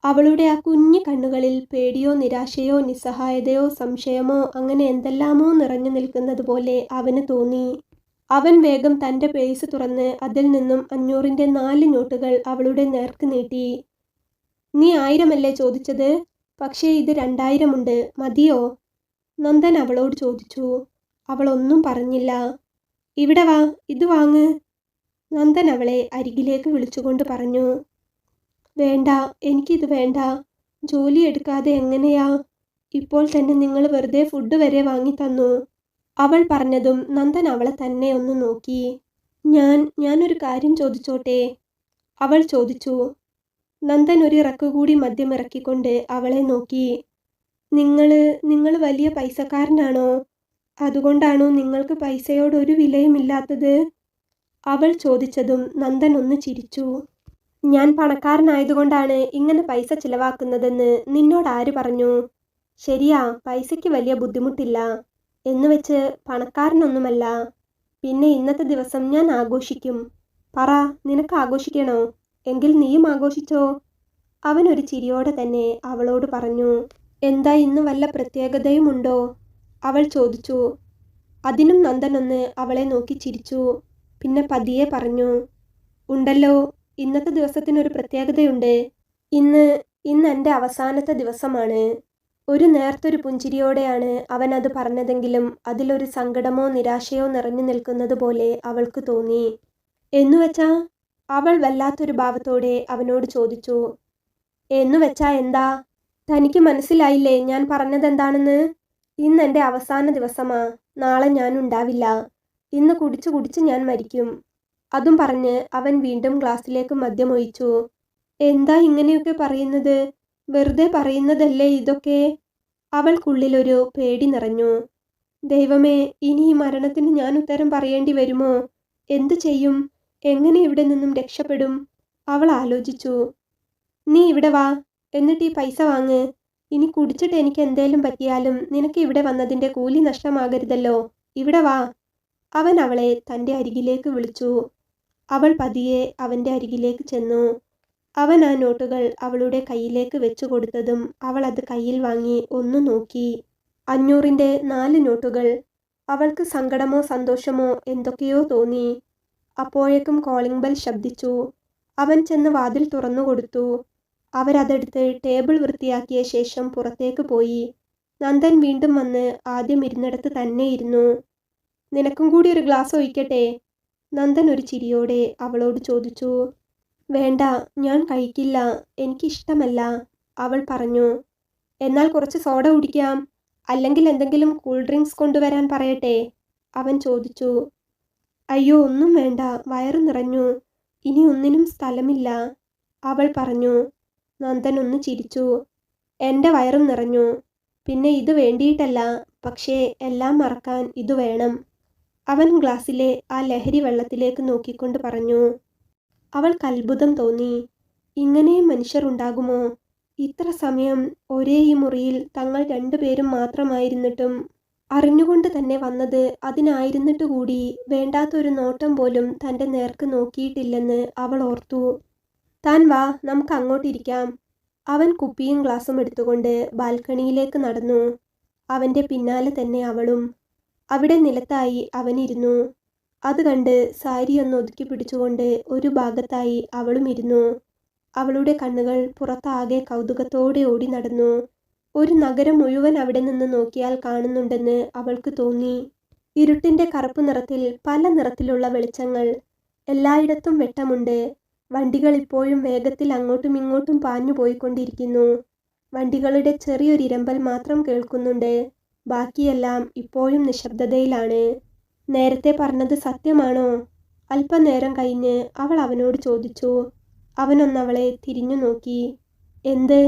അവളുടെ ആ കുഞ്ഞു കണ്ണുകളിൽ പേടിയോ നിരാശയോ നിസ്സഹായതയോ സംശയമോ അങ്ങനെ എന്തെല്ലാമോ നിറഞ്ഞു നിൽക്കുന്നത് പോലെ അവന് തോന്നി. അവൻ വേഗം തൻ്റെ പേഴ്സ് തുറന്ന് അതിൽ നിന്നും 500-ൻ്റെ 4 നോട്ടുകൾ അവളുടെ നേർക്ക് നീട്ടി. നീ 1000 ചോദിച്ചത്? പക്ഷേ ഇത് 2000 ഉണ്ട്. മതിയോ? നന്ദൻ അവളോട് ചോദിച്ചു. അവൾ ഒന്നും പറഞ്ഞില്ല. ഇവിടെ വാ, ഇത് വാങ്ങ്. നന്ദൻ അവളെ അരികിലേക്ക് വിളിച്ചുകൊണ്ട് പറഞ്ഞു. വേണ്ട, എനിക്കിത് വേണ്ട. ജോലി എടുക്കാതെ എങ്ങനെയാ? ഇപ്പോൾ തന്നെ നിങ്ങൾ വെറുതെ ഫുഡ് വരെ വാങ്ങി തന്നു. അവൾ പറഞ്ഞതും നന്ദൻ അവളെ തന്നെ ഒന്ന് നോക്കി. ഞാനൊരു കാര്യം ചോദിച്ചോട്ടെ? അവൾ ചോദിച്ചു. നന്ദൻ ഒരു ഇറക്കുകൂടി മദ്യം ഇറക്കിക്കൊണ്ട് അവളെ നോക്കി. നിങ്ങൾ വലിയ പൈസക്കാരനാണോ? അതുകൊണ്ടാണോ നിങ്ങൾക്ക് പൈസയോട് ഒരു വിലയുമില്ലാത്തത്? അവൾ ചോദിച്ചതും നന്ദൻ ഒന്ന് ചിരിച്ചു. ഞാൻ പണക്കാരനായതുകൊണ്ടാണ് ഇങ്ങനെ പൈസ ചിലവാക്കുന്നതെന്ന് നിന്നോട് ആര് പറഞ്ഞു? ശരിയാ, പൈസയ്ക്ക് വലിയ ബുദ്ധിമുട്ടില്ല. എന്നുവെച്ച് പണക്കാരനൊന്നുമല്ല. പിന്നെ ഇന്നത്തെ ദിവസം ഞാൻ ആഘോഷിക്കും. പറ, നിനക്ക് ആഘോഷിക്കണോ? എങ്കിൽ നീയും ആഘോഷിച്ചോ? അവൻ ഒരു ചിരിയോടെ തന്നെ അവളോട് പറഞ്ഞു. എന്താ, ഇന്ന് വല്ല പ്രത്യേകതയുമുണ്ടോ? അവൾ ചോദിച്ചു. അതിനും നന്ദൻ ഒന്ന് അവളെ നോക്കി ചിരിച്ചു. പിന്നെ പതിയെ പറഞ്ഞു. ഉണ്ടല്ലോ, ഇന്നത്തെ ദിവസത്തിനൊരു പ്രത്യേകതയുണ്ട്. ഇന്ന് എൻ്റെ അവസാനത്തെ ദിവസമാണ്. ഒരു നേർത്തൊരു പുഞ്ചിരിയോടെയാണ് അവൻ അത് പറഞ്ഞതെങ്കിലും അതിലൊരു സങ്കടമോ നിരാശയോ നിറഞ്ഞു നിൽക്കുന്നത് പോലെ അവൾക്ക് തോന്നി. എന്നുവെച്ചാ? അവൾ വല്ലാത്തൊരു ഭാവത്തോടെ അവനോട് ചോദിച്ചു. എന്നുവെച്ചാ എന്താ? തനിക്ക് മനസ്സിലായില്ലേ ഞാൻ പറഞ്ഞതെന്താണെന്ന്? ഇന്ന് എൻ്റെ അവസാന ദിവസമാ. നാളെ ഞാൻ ഉണ്ടാവില്ല. ഇന്ന് കുടിച്ച് ഞാൻ മരിക്കും. അതും പറഞ്ഞ് അവൻ വീണ്ടും ഗ്ലാസ്സിലേക്ക് മദ്യമൊഴിച്ചു. എന്താ ഇങ്ങനെയൊക്കെ പറയുന്നത്? വെറുതെ പറയുന്നതല്ലേ ഇതൊക്കെ? അവൾക്കുള്ളിലൊരു പേടി നിറഞ്ഞു. ദൈവമേ, ഇനി ഈ മരണത്തിന് ഞാൻ ഉത്തരം പറയേണ്ടി വരുമോ? എന്തു ചെയ്യും? എങ്ങനെ ഇവിടെ നിന്നും രക്ഷപ്പെടും? അവൾ ആലോചിച്ചു. നീ ഇവിടെ വാ, എന്നിട്ട് ഈ പൈസ വാങ്ങ്. ഇനി കുടിച്ചിട്ട് എനിക്ക് എന്തേലും പറ്റിയാലും നിനക്ക് ഇവിടെ വന്നതിൻ്റെ കൂലി നഷ്ടമാകരുതല്ലോ. ഇവിടെ വാ. അവൻ അവളെ തൻ്റെ അരികിലേക്ക് വിളിച്ചു. അവൾ പതിയെ അവൻ്റെ അരികിലേക്ക് ചെന്നു. അവൻ ആ നോട്ടുകൾ അവളുടെ കയ്യിലേക്ക് വെച്ചു കൊടുത്തതും അവൾ അത് കയ്യിൽ വാങ്ങി ഒന്ന് നോക്കി. 500-ൻ്റെ 4 നോട്ടുകൾ. അവൾക്ക് സങ്കടമോ സന്തോഷമോ എന്തൊക്കെയോ തോന്നി. അപ്പോഴേക്കും കോളിംഗ് ബെൽ ശബ്ദിച്ചു. അവൻ ചെന്ന് വാതിൽ തുറന്നു കൊടുത്തു. അവരതെടുത്ത് ടേബിൾ വൃത്തിയാക്കിയ ശേഷം പുറത്തേക്ക് പോയി. നന്ദൻ വീണ്ടും വന്ന് ആദ്യം ഇരുന്നിടത്ത് തന്നെ ഇരുന്നു. നിനക്കും കൂടി ഒരു ഗ്ലാസ് ഒഴിക്കട്ടെ? നന്ദൻ ഒരു ചിരിയോടെ അവളോട് ചോദിച്ചു. വേണ്ട, ഞാൻ കഴിക്കില്ല, എനിക്കിഷ്ടമല്ല, അവൾ പറഞ്ഞു. എന്നാൽ കുറച്ച് സോഡ കുടിക്കാം, അല്ലെങ്കിൽ എന്തെങ്കിലും കൂൾ ഡ്രിങ്ക്സ് കൊണ്ടുവരാൻ പറയട്ടെ? അവൻ ചോദിച്ചു. അയ്യോ, ഒന്നും വേണ്ട, വയറു നിറഞ്ഞു, ഇനി ഒന്നിനും സ്ഥലമില്ല, അവൾ പറഞ്ഞു. നന്ദൻ ഒന്ന് ചിരിച്ചു. എൻ്റെ വയറും നിറഞ്ഞു. പിന്നെ ഇത് വേണ്ടിയിട്ടല്ല, പക്ഷേ എല്ലാം മറക്കാൻ ഇത് വേണം. അവൻ ഗ്ലാസ്സിലെ ആ ലഹരി വെള്ളത്തിലേക്ക് നോക്കിക്കൊണ്ട് പറഞ്ഞു. അവൾക്ക് അത്ഭുതം തോന്നി. ഇങ്ങനെയും മനുഷ്യരുണ്ടാകുമോ? ഇത്ര സമയം ഒരേ ഈ മുറിയിൽ തങ്ങൾ രണ്ടുപേരും മാത്രമായിരുന്നിട്ടും അറിഞ്ഞുകൊണ്ട് തന്നെ വന്നത് അതിനായിരുന്നിട്ട് കൂടി വേണ്ടാത്തൊരു നോട്ടം പോലും തൻ്റെ നേർക്ക് നോക്കിയിട്ടില്ലെന്ന് അവൾ ഓർത്തു. താൻ വാ, നമുക്ക് അങ്ങോട്ടിരിക്കാം. അവൻ കുപ്പിയും ഗ്ലാസും എടുത്തുകൊണ്ട് ബാൽക്കണിയിലേക്ക് നടന്നു. അവൻ്റെ പിന്നാലെ തന്നെ അവളും. അവിടെ നിലത്തായി അവനിരുന്നു. അത് കണ്ട് സാരിയൊന്ന് ഒതുക്കി പിടിച്ചുകൊണ്ട് ഒരു ഭാഗത്തായി അവളും ഇരുന്നു. അവളുടെ കണ്ണുകൾ പുറത്താകെ കൗതുകത്തോടെ ഓടി നടന്നു. ഒരു നഗരം മുഴുവൻ അവിടെ നിന്ന് നോക്കിയാൽ കാണുന്നുണ്ടെന്ന് അവൾക്ക് തോന്നി. ഇരുട്ടിൻ്റെ കറുപ്പ് നിറത്തിൽ പല നിറത്തിലുള്ള വെളിച്ചങ്ങൾ. എല്ലായിടത്തും വെട്ടമുണ്ട്. വണ്ടികൾ ഇപ്പോഴും വേഗത്തിൽ അങ്ങോട്ടും ഇങ്ങോട്ടും പാഞ്ഞു പോയിക്കൊണ്ടിരിക്കുന്നു. വണ്ടികളുടെ ചെറിയൊരിരമ്പൽ മാത്രം കേൾക്കുന്നുണ്ട്. ബാക്കിയെല്ലാം ഇപ്പോഴും നിശബ്ദതയിലാണ്. നേരത്തെ പറഞ്ഞത് സത്യമാണോ? അല്പനേരം കഴിഞ്ഞ് അവൾ അവനോട് ചോദിച്ചു. അവനൊന്നവളെ തിരിഞ്ഞു നോക്കി. എന്ത്?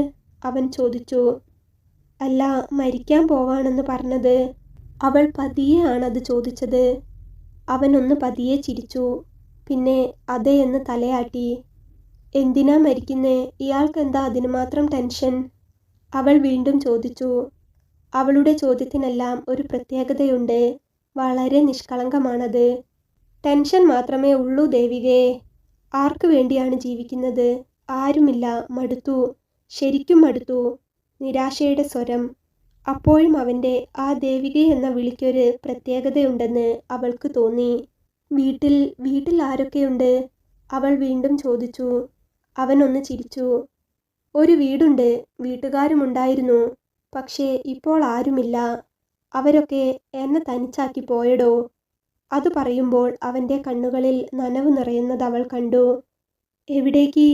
അവൻ ചോദിച്ചു. അല്ല, മരിക്കാൻ പോവാണെന്ന് പറഞ്ഞത്. അവൾ പതിയെ ആണത് ചോദിച്ചത്. അവനൊന്ന് പതിയെ ചിരിച്ചു. പിന്നെ അതെ എന്ന് തലയാട്ടി. എന്തിനാ മരിക്കുന്നേ? ഇയാൾക്കെന്താ അതിന് മാത്രം ടെൻഷൻ? അവൾ വീണ്ടും ചോദിച്ചു. അവളുടെ ചോദ്യത്തിനെല്ലാം ഒരു പ്രത്യേകതയുണ്ട്. വളരെ നിഷ്കളങ്കമാണത്. ടെൻഷൻ മാത്രമേ ഉള്ളൂ ദേവികേ. ആർക്കു വേണ്ടിയാണ് ജീവിക്കുന്നത്? ആരുമില്ല. മടുത്തു, ശരിക്കും മടുത്തു. നിരാശയുടെ സ്വരം. അപ്പോഴും അവൻ്റെ ആ ദേവിക എന്ന വിളിക്കൊരു പ്രത്യേകതയുണ്ടെന്ന് അവൾക്ക് തോന്നി. വീട്ടിൽ ആരൊക്കെയുണ്ട്? അവൾ വീണ്ടും ചോദിച്ചു. അവനൊന്ന് ചിരിച്ചു. ഒരു വീടുണ്ട്, വീട്ടുകാരുമുണ്ടായിരുന്നു. പക്ഷേ ഇപ്പോൾ ആരുമില്ല. അവരൊക്കെ എന്നെ തനിച്ചാക്കി പോയടോ. അത് പറയുമ്പോൾ അവൻ്റെ കണ്ണുകളിൽ നനവ് നിറയുന്നത് അവൾ കണ്ടു. എവിടേക്ക്?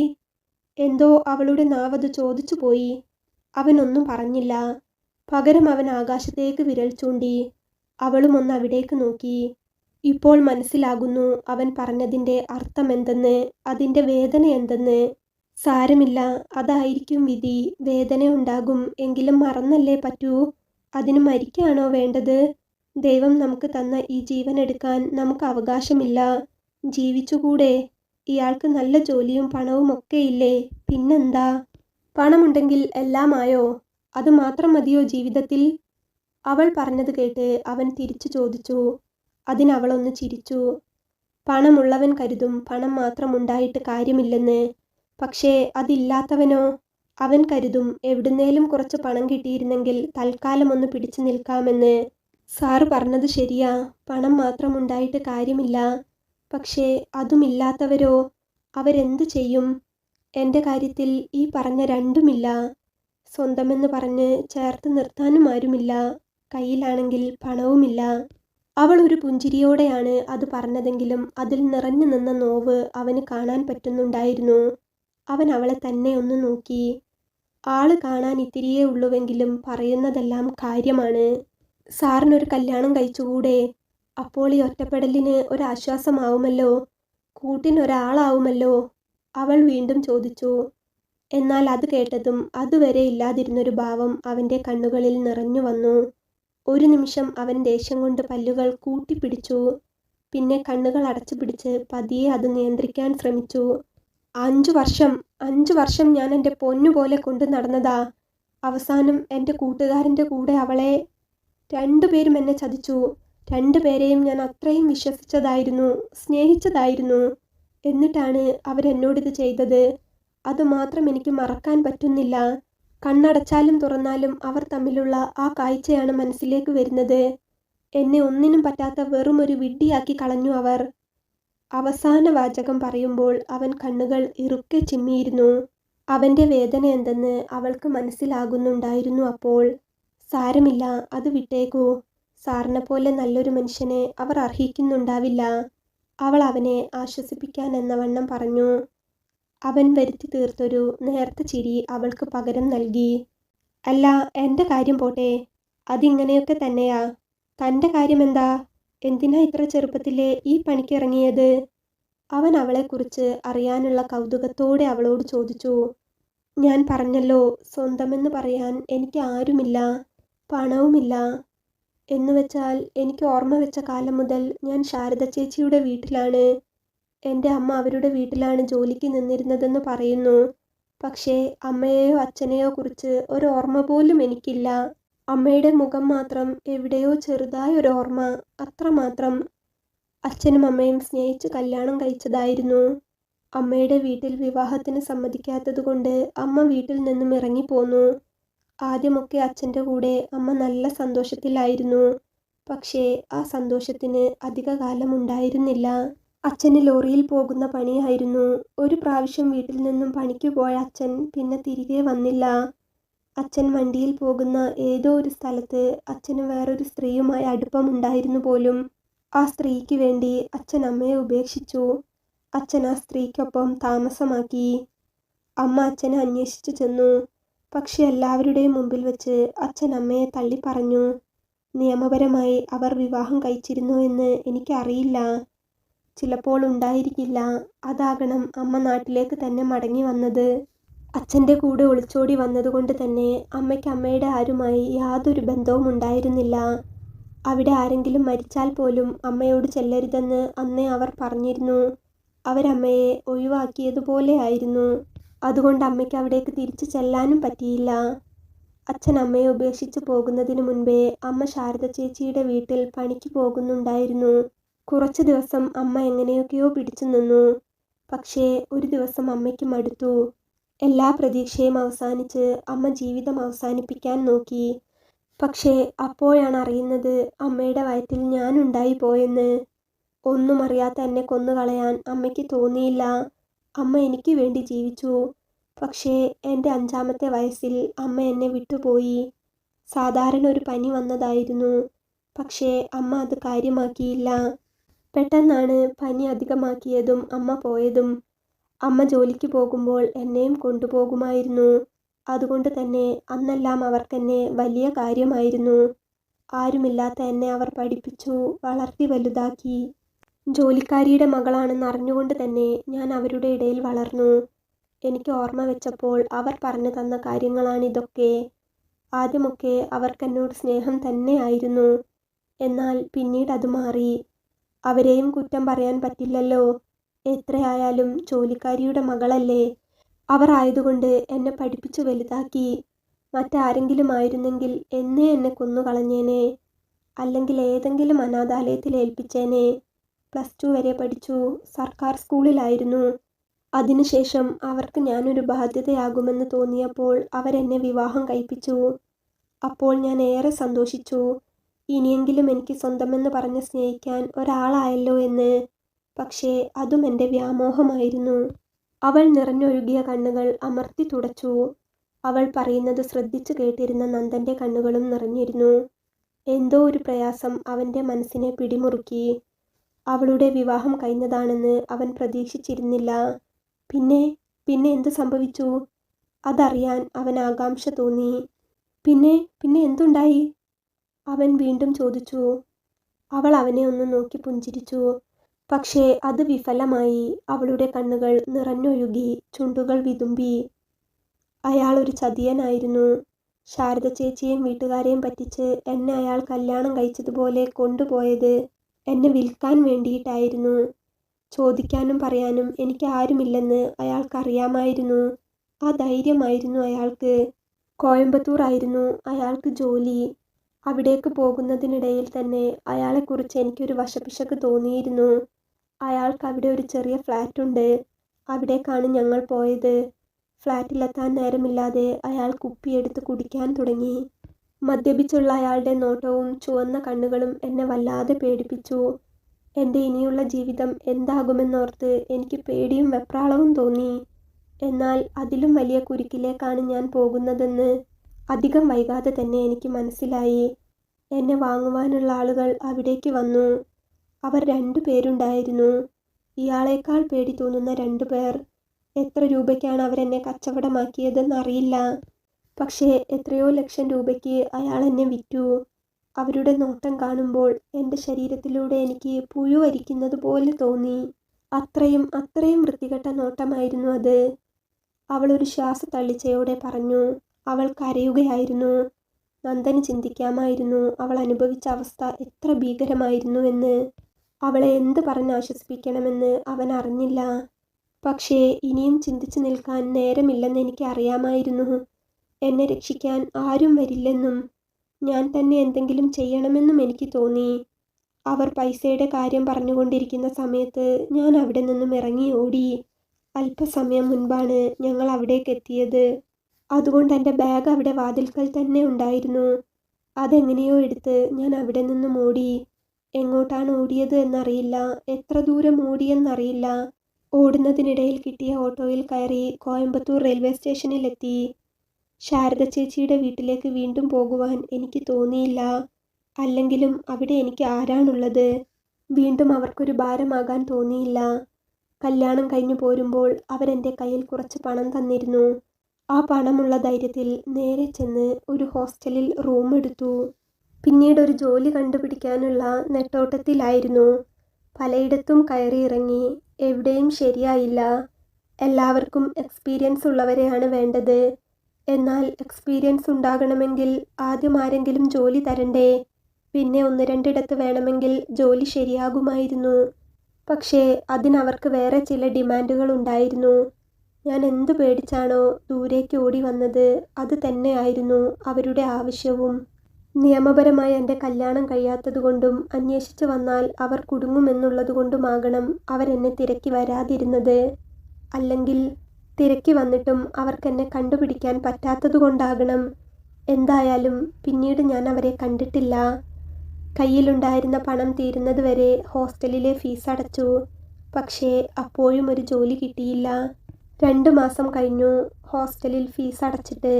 എന്തോ അവളുടെ നാവത് ചോദിച്ചു പോയി. അവനൊന്നും പറഞ്ഞില്ല. പകരം അവൻ ആകാശത്തേക്ക് വിരൽ ചൂണ്ടി. അവളും ഒന്ന് അവിടേക്ക് നോക്കി. ഇപ്പോൾ മനസ്സിലാകുന്നു അവൻ പറഞ്ഞതിൻ്റെ അർത്ഥമെന്തെന്ന്, അതിൻ്റെ വേദന എന്തെന്ന്. സാരമില്ല, അതായിരിക്കും വിധി. വേദന ഉണ്ടാകും, എങ്കിലും മറന്നല്ലേ പറ്റൂ. അതിന് മരിക്കാണോ വേണ്ടത്? ദൈവം നമുക്ക് തന്ന ഈ ജീവൻ എടുക്കാൻ നമുക്ക് അവകാശമില്ല. ജീവിച്ചുകൂടെ? ഇയാൾക്ക് നല്ല ജോലിയും പണവും ഒക്കെ ഇല്ലേ? പിന്നെന്താ? പണമുണ്ടെങ്കിൽ എല്ലാമായോ? അത് മാത്രം മതിയോ ജീവിതത്തിൽ? അവൾ പറഞ്ഞത് കേട്ട് അവൻ തിരിച്ചു ചോദിച്ചു. അതിനവളൊന്ന് ചിരിച്ചു. പണമുള്ളവൻ കരുതും പണം മാത്രം ഉണ്ടായിട്ട് കാര്യമില്ലെന്ന്. പക്ഷേ അതില്ലാത്തവനോ? അവൻ കരുതും എവിടുന്നേലും കുറച്ച് പണം കിട്ടിയിരുന്നെങ്കിൽ തൽക്കാലം ഒന്ന് പിടിച്ചു നിൽക്കാമെന്ന്. സാറ് പറഞ്ഞത് ശരിയാ, പണം മാത്രം ഉണ്ടായിട്ട് കാര്യമില്ല. പക്ഷേ അതുമില്ലാത്തവരോ? അവരെന്തു ചെയ്യും? എൻ്റെ കാര്യത്തിൽ ഈ പറഞ്ഞ രണ്ടുമില്ല. സ്വന്തമെന്ന് പറഞ്ഞ് ചേർത്ത് നിർത്താനും ആരുമില്ല. കയ്യിലാണെങ്കിൽ പണവുമില്ല. അവൾ ഒരു പുഞ്ചിരിയോടെയാണ് അത് പറഞ്ഞതെങ്കിലും അതിൽ നിറഞ്ഞു നിന്ന നോവ് അവന് കാണാൻ പറ്റുന്നുണ്ടായിരുന്നു. അവൻ അവളെ തന്നെ ഒന്ന് നോക്കി. ആള് കാണാൻ ഇത്തിരിയേ ഉള്ളുവെങ്കിലും പറയുന്നതെല്ലാം കാര്യമാണ്. സാറിനൊരു കല്യാണം കഴിച്ചുകൂടെ? അപ്പോൾ ഈ ഒറ്റപ്പെടലിന് ഒരാശ്വാസമാവുമല്ലോ, കൂട്ടിനൊരാളാവുമല്ലോ, അവൾ വീണ്ടും ചോദിച്ചു. എന്നാൽ അത് കേട്ടതും അതുവരെ ഇല്ലാതിരുന്നൊരു ഭാവം അവൻ്റെ കണ്ണുകളിൽ നിറഞ്ഞു വന്നു. ഒരു നിമിഷം അവൻ ദേഷ്യം കൊണ്ട് പല്ലുകൾ കൂട്ടിപ്പിടിച്ചു. പിന്നെ കണ്ണുകൾ അടച്ചു പിടിച്ച് പതിയെ അത് നിയന്ത്രിക്കാൻ ശ്രമിച്ചു. 5 വർഷം 5 വർഷം ഞാൻ എൻ്റെ പൊന്നുപോലെ കൊണ്ട് നടന്നതാ. അവസാനം എൻ്റെ കൂട്ടുകാരൻ്റെ കൂടെ അവളെ രണ്ടുപേരും എന്നെ ചതിച്ചു. രണ്ടുപേരെയും ഞാൻ അത്രയും വിശ്വസിച്ചതായിരുന്നു, സ്നേഹിച്ചതായിരുന്നു. എന്നിട്ടാണ് അവരെന്നോടിത് ചെയ്തത്. അതുമാത്രം എനിക്ക് മറക്കാൻ പറ്റുന്നില്ല. കണ്ണടച്ചാലും തുറന്നാലും അവർ തമ്മിലുള്ള ആ കാഴ്ചയാണ് മനസ്സിലേക്ക് വരുന്നത്. എന്നെ ഒന്നിനും പറ്റാത്ത വെറുമൊരു വിഡ്ഢിയാക്കി കളഞ്ഞു അവർ. അവസാന വാചകം പറയുമ്പോൾ അവൻ കണ്ണുകൾ ഇറുക്കെ ചിമ്മിയിരുന്നു. അവൻ്റെ വേദന എന്തെന്ന് അവൾക്ക് മനസ്സിലാകുന്നുണ്ടായിരുന്നു അപ്പോൾ. സാരമില്ല, അത് വിട്ടേക്കൂ. സാറിനെ പോലെ നല്ലൊരു മനുഷ്യനെ അവർ അർഹിക്കുന്നുണ്ടാവില്ല. അവൾ അവനെ ആശ്വസിപ്പിക്കാൻ എന്നവണ്ണം പറഞ്ഞു. അവൻ വരുത്തി തീർത്തൊരു നേർത്ത ചിരി അവൾക്ക് പകരം നൽകി. അല്ല, എൻ്റെ കാര്യം പോട്ടെ, അതിങ്ങനെയൊക്കെ തന്നെയാ. തൻ്റെ കാര്യമെന്താ? എന്തിനാ ഇത്ര ചെറുപ്പത്തിലെ ഈ പണിക്കിറങ്ങിയത്? അവൻ അവളെക്കുറിച്ച് അറിയാനുള്ള കൗതുകത്തോടെ അവളോട് ചോദിച്ചു. ഞാൻ പറഞ്ഞല്ലോ, സ്വന്തമെന്ന് പറയാൻ എനിക്ക് ആരുമില്ല, പണവുമില്ല. എന്നുവെച്ചാൽ എനിക്ക് ഓർമ്മ വെച്ച കാലം മുതൽ ഞാൻ ശാരദ ചേച്ചിയുടെ വീട്ടിലാണ്. എൻ്റെ അമ്മ അവരുടെ വീട്ടിലാണ് ജോലിക്ക് നിന്നിരുന്നതെന്ന് പറയുന്നു. പക്ഷേ അമ്മയെയോ അച്ഛനെയോ കുറിച്ച് ഒരോർമ്മ പോലും എനിക്കില്ല. അമ്മയുടെ മുഖം മാത്രം എവിടെയോ ചെറുതായൊരു ഓർമ്മ, അത്രമാത്രം. അച്ഛനും അമ്മയും സ്നേഹിച്ച് കല്യാണം കഴിച്ചതായിരുന്നു. അമ്മയുടെ വീട്ടിൽ വിവാഹത്തിന് സമ്മതിക്കാത്തതുകൊണ്ട് അമ്മ വീട്ടിൽ നിന്നും ഇറങ്ങിപ്പോന്നു. ആദ്യമൊക്കെ അച്ഛൻ്റെ കൂടെ അമ്മ നല്ല സന്തോഷത്തിലായിരുന്നു. പക്ഷേ ആ സന്തോഷത്തിന് അധികകാലം ഉണ്ടായിരുന്നില്ല. അച്ഛന് ലോറിയിൽ പോകുന്ന പണിയായിരുന്നു. ഒരു പ്രാവശ്യം വീട്ടിൽ നിന്നും പണിക്ക് പോയ അച്ഛൻ പിന്നെ തിരികെ വന്നില്ല. അച്ഛൻ വണ്ടിയിൽ പോകുന്ന ഏതോ ഒരു സ്ഥലത്ത് അച്ഛന് വേറൊരു സ്ത്രീയുമായി അടുപ്പമുണ്ടായിരുന്നു പോലും. ആ സ്ത്രീക്ക് വേണ്ടി അച്ഛൻ അമ്മയെ ഉപേക്ഷിച്ചു. അച്ഛൻ ആ സ്ത്രീക്കൊപ്പം താമസമാക്കി. അമ്മ അച്ഛനെ അന്വേഷിച്ചു ചെന്നു. പക്ഷെ എല്ലാവരുടെയും മുമ്പിൽ വെച്ച് അച്ഛൻ അമ്മയെ തള്ളിപ്പറഞ്ഞു. നിയമപരമായി അവർ വിവാഹം കഴിച്ചിരുന്നോ എന്ന് എനിക്കറിയില്ല. ചിലപ്പോൾ ഉണ്ടായിരിക്കില്ല. അതാകണം അമ്മ നാട്ടിലേക്ക് തന്നെ മടങ്ങി വന്നത്. അച്ഛൻ്റെ കൂടെ ഒളിച്ചോടി വന്നതുകൊണ്ട് തന്നെ അമ്മയ്ക്ക് അമ്മയുടെ ആരുമായി യാതൊരു ബന്ധവും ഉണ്ടായിരുന്നില്ല. അവിടെ ആരെങ്കിലും മരിച്ചാൽ പോലും അമ്മയോട് ചെല്ലരുതെന്ന് അന്നേ അവർ പറഞ്ഞിരുന്നു. അവരമ്മയെ ഒഴിവാക്കിയതുപോലെ ആയിരുന്നു. അതുകൊണ്ട് അമ്മയ്ക്ക് അവിടേക്ക് തിരിച്ചു ചെല്ലാനും പറ്റിയില്ല. അച്ഛൻ അമ്മയെ ഉപേക്ഷിച്ച് പോകുന്നതിന് മുൻപേ അമ്മ ശാരദ ചേച്ചിയുടെ വീട്ടിൽ പണിക്ക് പോകുന്നുണ്ടായിരുന്നു. കുറച്ചു ദിവസം അമ്മ എങ്ങനെയൊക്കെയോ പിടിച്ചു നിന്നു. പക്ഷേ ഒരു ദിവസം അമ്മയ്ക്ക് മടുത്തു. എല്ലാ പ്രതീക്ഷയും അവസാനിച്ച് അമ്മ ജീവിതം അവസാനിപ്പിക്കാൻ നോക്കി. പക്ഷേ അപ്പോഴാണ് അറിയുന്നത് അമ്മയുടെ വയറ്റിൽ ഞാനുണ്ടായി പോയെന്ന്. ഒന്നും അറിയാത്ത എന്നെ കൊന്നുകളയാൻ അമ്മയ്ക്ക് തോന്നിയില്ല. അമ്മ എനിക്ക് വേണ്ടി ജീവിച്ചു. പക്ഷേ എൻ്റെ 5-ാമത്തെ വയസ്സിൽ അമ്മ എന്നെ വിട്ടുപോയി. സാധാരണ ഒരു പനി വന്നതായിരുന്നു. പക്ഷേ അമ്മ അത് കാര്യമാക്കിയില്ല. പെട്ടെന്നാണ് പനി അധികമാക്കിയതും അമ്മ പോയതും. അമ്മ ജോലിക്ക് പോകുമ്പോൾ എന്നെയും കൊണ്ടുപോകുമായിരുന്നു. അതുകൊണ്ട് തന്നെ അന്നെല്ലാം അവർക്കെന്നെ വലിയ കാര്യമായിരുന്നു. ആരുമില്ലാത്ത എന്നെ അവർ പഠിപ്പിച്ചു, വളർത്തി വലുതാക്കി. ജോലിക്കാരിയുടെ മകളാണെന്ന് അറിഞ്ഞുകൊണ്ട് തന്നെ ഞാൻ അവരുടെ ഇടയിൽ വളർന്നു. എനിക്ക് ഓർമ്മ വെച്ചപ്പോൾ അവർ പറഞ്ഞു തന്ന കാര്യങ്ങളാണിതൊക്കെ. ആദ്യമൊക്കെ അവർക്കെന്നോട് സ്നേഹം തന്നെയായിരുന്നു. എന്നാൽ പിന്നീട് അത് മാറി. അവരെയും കുറ്റം പറയാൻ പറ്റില്ലല്ലോ. എത്രയായാലും ജോലിക്കാരിയുടെ മകളല്ലേ. അവർ ആയതുകൊണ്ട് എന്നെ പഠിപ്പിച്ചു വലുതാക്കി. മറ്റാരെങ്കിലും ആയിരുന്നെങ്കിൽ എന്നേ എന്നെ കൊന്നുകളഞ്ഞേനെ. അല്ലെങ്കിൽ ഏതെങ്കിലും അനാഥാലയത്തിൽ ഏൽപ്പിച്ചേനെ. +2 വരെ പഠിച്ചു. സർക്കാർ സ്കൂളിലായിരുന്നു. അതിനുശേഷം അവർക്ക് ഞാനൊരു ബാധ്യതയാകുമെന്ന് തോന്നിയപ്പോൾ അവരെന്നെ വിവാഹം കഴിപ്പിച്ചു. അപ്പോൾ ഞാൻ ഏറെ സന്തോഷിച്ചു. ഇനിയെങ്കിലും എനിക്ക് സ്വന്തമെന്ന് പറഞ്ഞ് സ്നേഹിക്കാൻ ഒരാളായല്ലോ എന്ന്. പക്ഷേ അതും എൻ്റെ വ്യാമോഹമായിരുന്നു. അവൾ നിറഞ്ഞൊഴുകിയ കണ്ണുകൾ അമർത്തി തുടച്ചു. അവൾ പറയുന്നത് ശ്രദ്ധിച്ചു കേട്ടിരുന്ന നന്ദൻ്റെ കണ്ണുകളും നിറഞ്ഞിരുന്നു. എന്തോ ഒരു പ്രയാസം അവൻ്റെ മനസ്സിനെ പിടിമുറുക്കി. അവളുടെ വിവാഹം കഴിഞ്ഞതാണെന്ന് അവൻ പ്രതീക്ഷിച്ചിരുന്നില്ല. പിന്നെ എന്ത് സംഭവിച്ചു? അതറിയാൻ അവൻ ആകാംക്ഷ തോന്നി. പിന്നെ എന്തുണ്ടായി? അവൻ വീണ്ടും ചോദിച്ചു. അവൾ അവനെ ഒന്ന് നോക്കി പുഞ്ചിരിച്ചു. പക്ഷേ അത് വിഫലമായി. അവളുടെ കണ്ണുകൾ നിറഞ്ഞൊഴുകി, ചുണ്ടുകൾ വിതുമ്പി. അയാൾ ഒരു ചതിയനായിരുന്നു. ശാരദ ചേച്ചിയെയും വീട്ടുകാരെയും പറ്റിച്ച് എന്നെ അയാൾ കല്യാണം കഴിച്ചതുപോലെ കൊണ്ടുപോയത് എന്നെ വിൽക്കാൻ വേണ്ടിയിട്ടായിരുന്നു. ചോദിക്കാനും പറയാനും എനിക്ക് ആരുമില്ലെന്ന് അയാൾക്കറിയാമായിരുന്നു. ആ ധൈര്യമായിരുന്നു അയാൾക്ക്. കോയമ്പത്തൂർ ആയിരുന്നു അയാൾക്ക് ജോലി. അവിടേക്ക് പോകുന്നതിനിടയിൽ തന്നെ അയാളെക്കുറിച്ച് എനിക്കൊരു വശപിശക് തോന്നിയിരുന്നു. അയാൾക്ക് അവിടെ ഒരു ചെറിയ ഫ്ലാറ്റുണ്ട്. അവിടേക്കാണ് ഞങ്ങൾ പോയത്. ഫ്ലാറ്റിലെത്താൻ നേരമില്ലാതെ അയാൾ കുപ്പിയെടുത്ത് കുടിക്കാൻ തുടങ്ങി. മദ്യപിച്ചുള്ള അയാളുടെ നോട്ടവും ചുവന്ന കണ്ണുകളും എന്നെ വല്ലാതെ പേടിപ്പിച്ചു. എൻ്റെ ഇനിയുള്ള ജീവിതം എന്താകുമെന്നോർത്ത് എനിക്ക് പേടിയും വെപ്രാളവും തോന്നി. എന്നാൽ അതിലും വലിയ കുരുക്കിലേക്കാണ് ഞാൻ പോകുന്നതെന്ന് അധികം വൈകാതെ തന്നെ എനിക്ക് മനസ്സിലായി. എന്നെ വാങ്ങുവാനുള്ള ആളുകൾ അവിടേക്ക് വന്നു. അവർ 2 പേരുണ്ടായിരുന്നു. ഇയാളേക്കാൾ പേടി തോന്നുന്ന 2 പേർ. എത്ര രൂപയ്ക്കാണ് അവരെന്നെ കച്ചവടമാക്കിയതെന്നറിയില്ല. പക്ഷേ എത്രയോ ലക്ഷം രൂപയ്ക്ക് അയാൾ എന്നെ വിറ്റു. അവരുടെ നോട്ടം കാണുമ്പോൾ എൻ്റെ ശരീരത്തിലൂടെ എനിക്ക് പുഴുവരിക്കുന്നത് പോലെ തോന്നി. അത്രയും വൃത്തികെട്ട നോട്ടമായിരുന്നു അത്. അവൾ ഒരു ശ്വാസത്തള്ളിച്ചയോടെ പറഞ്ഞു. അവൾ കരയുകയായിരുന്നു. നന്ദന് ചിന്തിക്കാമായിരുന്നു അവൾ അനുഭവിച്ച അവസ്ഥ എത്ര ഭീകരമായിരുന്നു എന്ന്. അവളെ എന്ത് പറഞ്ഞാശ്വസിപ്പിക്കണമെന്ന് അവൻ അറിഞ്ഞില്ല. പക്ഷേ ഇനിയും ചിന്തിച്ചു നിൽക്കാൻ നേരമില്ലെന്ന് എനിക്ക് അറിയാമായിരുന്നു. എന്നെ രക്ഷിക്കാൻ ആരും വരില്ലെന്നും ഞാൻ തന്നെ എന്തെങ്കിലും ചെയ്യണമെന്നും എനിക്ക് തോന്നി. അവർ പൈസയുടെ കാര്യം പറഞ്ഞുകൊണ്ടിരിക്കുന്ന സമയത്ത് ഞാൻ അവിടെ നിന്നും ഇറങ്ങി ഓടി. അല്പസമയം മുൻപാണ് ഞങ്ങൾ അവിടേക്ക് എത്തിയത്. അതുകൊണ്ട് എൻ്റെ ബാഗ് അവിടെ വാതിൽക്കൽ തന്നെ ഉണ്ടായിരുന്നു. അതെങ്ങനെയോ എടുത്ത് ഞാൻ അവിടെ നിന്നും ഓടി. എങ്ങോട്ടാണ് ഓടിയത് എന്നറിയില്ല. എത്ര ദൂരം ഓടിയെന്നറിയില്ല. ഓടുന്നതിനിടയിൽ കിട്ടിയ ഓട്ടോയിൽ കയറി കോയമ്പത്തൂർ റെയിൽവേ സ്റ്റേഷനിലെത്തി. ശാരദ ചേച്ചിയുടെ വീട്ടിലേക്ക് വീണ്ടും പോകുവാൻ എനിക്ക് തോന്നിയില്ല. അല്ലെങ്കിലും അവിടെ എനിക്ക് ആരാണുള്ളത്? വീണ്ടും അവർക്കൊരു ഭാരമാകാൻ തോന്നിയില്ല. കല്യാണം കഴിഞ്ഞു പോരുമ്പോൾ അവരെൻ്റെ കയ്യിൽ കുറച്ച് പണം തന്നിരുന്നു. ആ പണമുള്ള ധൈര്യത്തിൽ നേരെ ചെന്ന് ഒരു ഹോസ്റ്റലിൽ റൂം എടുത്തു. പിന്നീട് ഒരു ജോലി കണ്ടുപിടിക്കാനുള്ള നെട്ടോട്ടത്തിലായിരുന്നു. പലയിടത്തും കയറിയിറങ്ങി. എവിടെയും ശരിയായില്ല. എല്ലാവർക്കും എക്സ്പീരിയൻസ് ഉള്ളവരെയാണ് വേണ്ടത്. എന്നാൽ എക്സ്പീരിയൻസ് ഉണ്ടാകണമെങ്കിൽ ആദ്യം ആരെങ്കിലും ജോലി തരണ്ടേ? പിന്നെ 1-2 വേണമെങ്കിൽ ജോലി ശരിയാകുമായിരുന്നു. പക്ഷേ അതിനവർക്ക് വേറെ ചില ഡിമാൻഡുകൾ ഉണ്ടായിരുന്നു. ഞാൻ എന്തു പേടിച്ചാണോ ദൂരേക്ക് ഓടി വന്നത് അത് തന്നെയായിരുന്നു അവരുടെ ആവശ്യവും. നിയമപരമായി എൻ്റെ കല്യാണം കഴിയാത്തതുകൊണ്ടും അന്വേഷിച്ചു വന്നാൽ അവർ കുടുങ്ങുമെന്നുള്ളതുകൊണ്ടുമാകണം അവരെന്നെ തിരക്കി വരാതിരുന്നത്. അല്ലെങ്കിൽ തിരക്കി വന്നിട്ടും അവർക്കെന്നെ കണ്ടുപിടിക്കാൻ പറ്റാത്തതുകൊണ്ടാകണം. എന്തായാലും പിന്നീട് ഞാൻ അവരെ കണ്ടിട്ടില്ല. കയ്യിലുണ്ടായിരുന്ന പണം തീരുന്നത് വരെ ഹോസ്റ്റലിലെ ഫീസ് അടച്ചു. പക്ഷേ അപ്പോഴും ഒരു ജോലി കിട്ടിയില്ല. 2 മാസം കഴിഞ്ഞു ഹോസ്റ്റലിൽ ഫീസ് അടച്ചിട്ട്.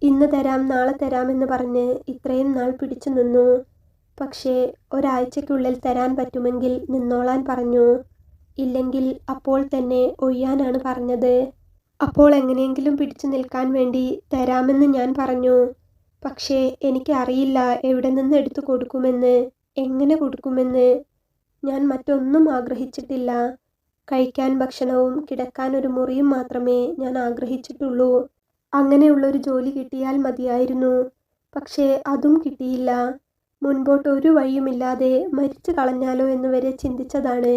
ഇന്ന് തരാം നാളെ തരാമെന്ന് പറഞ്ഞ് ഇത്രയും നാൾ പിടിച്ചു നിന്നു. പക്ഷേ ഒരാഴ്ചയ്ക്കുള്ളിൽ തരാൻ പറ്റുമെങ്കിൽ നിന്നോളാൻ പറഞ്ഞു. ഇല്ലെങ്കിൽ അപ്പോൾ തന്നെ ഒഴിയാനാണ് പറഞ്ഞത്. അപ്പോൾ എങ്ങനെയെങ്കിലും പിടിച്ചു നിൽക്കാൻ വേണ്ടി തരാമെന്ന് ഞാൻ പറഞ്ഞു. പക്ഷേ എനിക്ക് അറിയില്ല എവിടെ നിന്ന് എടുത്തു കൊടുക്കുമെന്ന്, എങ്ങനെ കൊടുക്കുമെന്ന്. ഞാൻ മറ്റൊന്നും ആഗ്രഹിച്ചിട്ടില്ല. കഴിക്കാൻ ഭക്ഷണവും കിടക്കാൻ ഒരു മുറിയും മാത്രമേ ഞാൻ ആഗ്രഹിച്ചിട്ടുള്ളൂ. അങ്ങനെയുള്ളൊരു ജോലി കിട്ടിയാൽ മതിയായിരുന്നു. പക്ഷേ അതും കിട്ടിയില്ല. മുൻപോട്ട് ഒരു വഴിയുമില്ലാതെ മരിച്ചു കളഞ്ഞാലോ എന്ന് വരെ ചിന്തിച്ചതാണ്.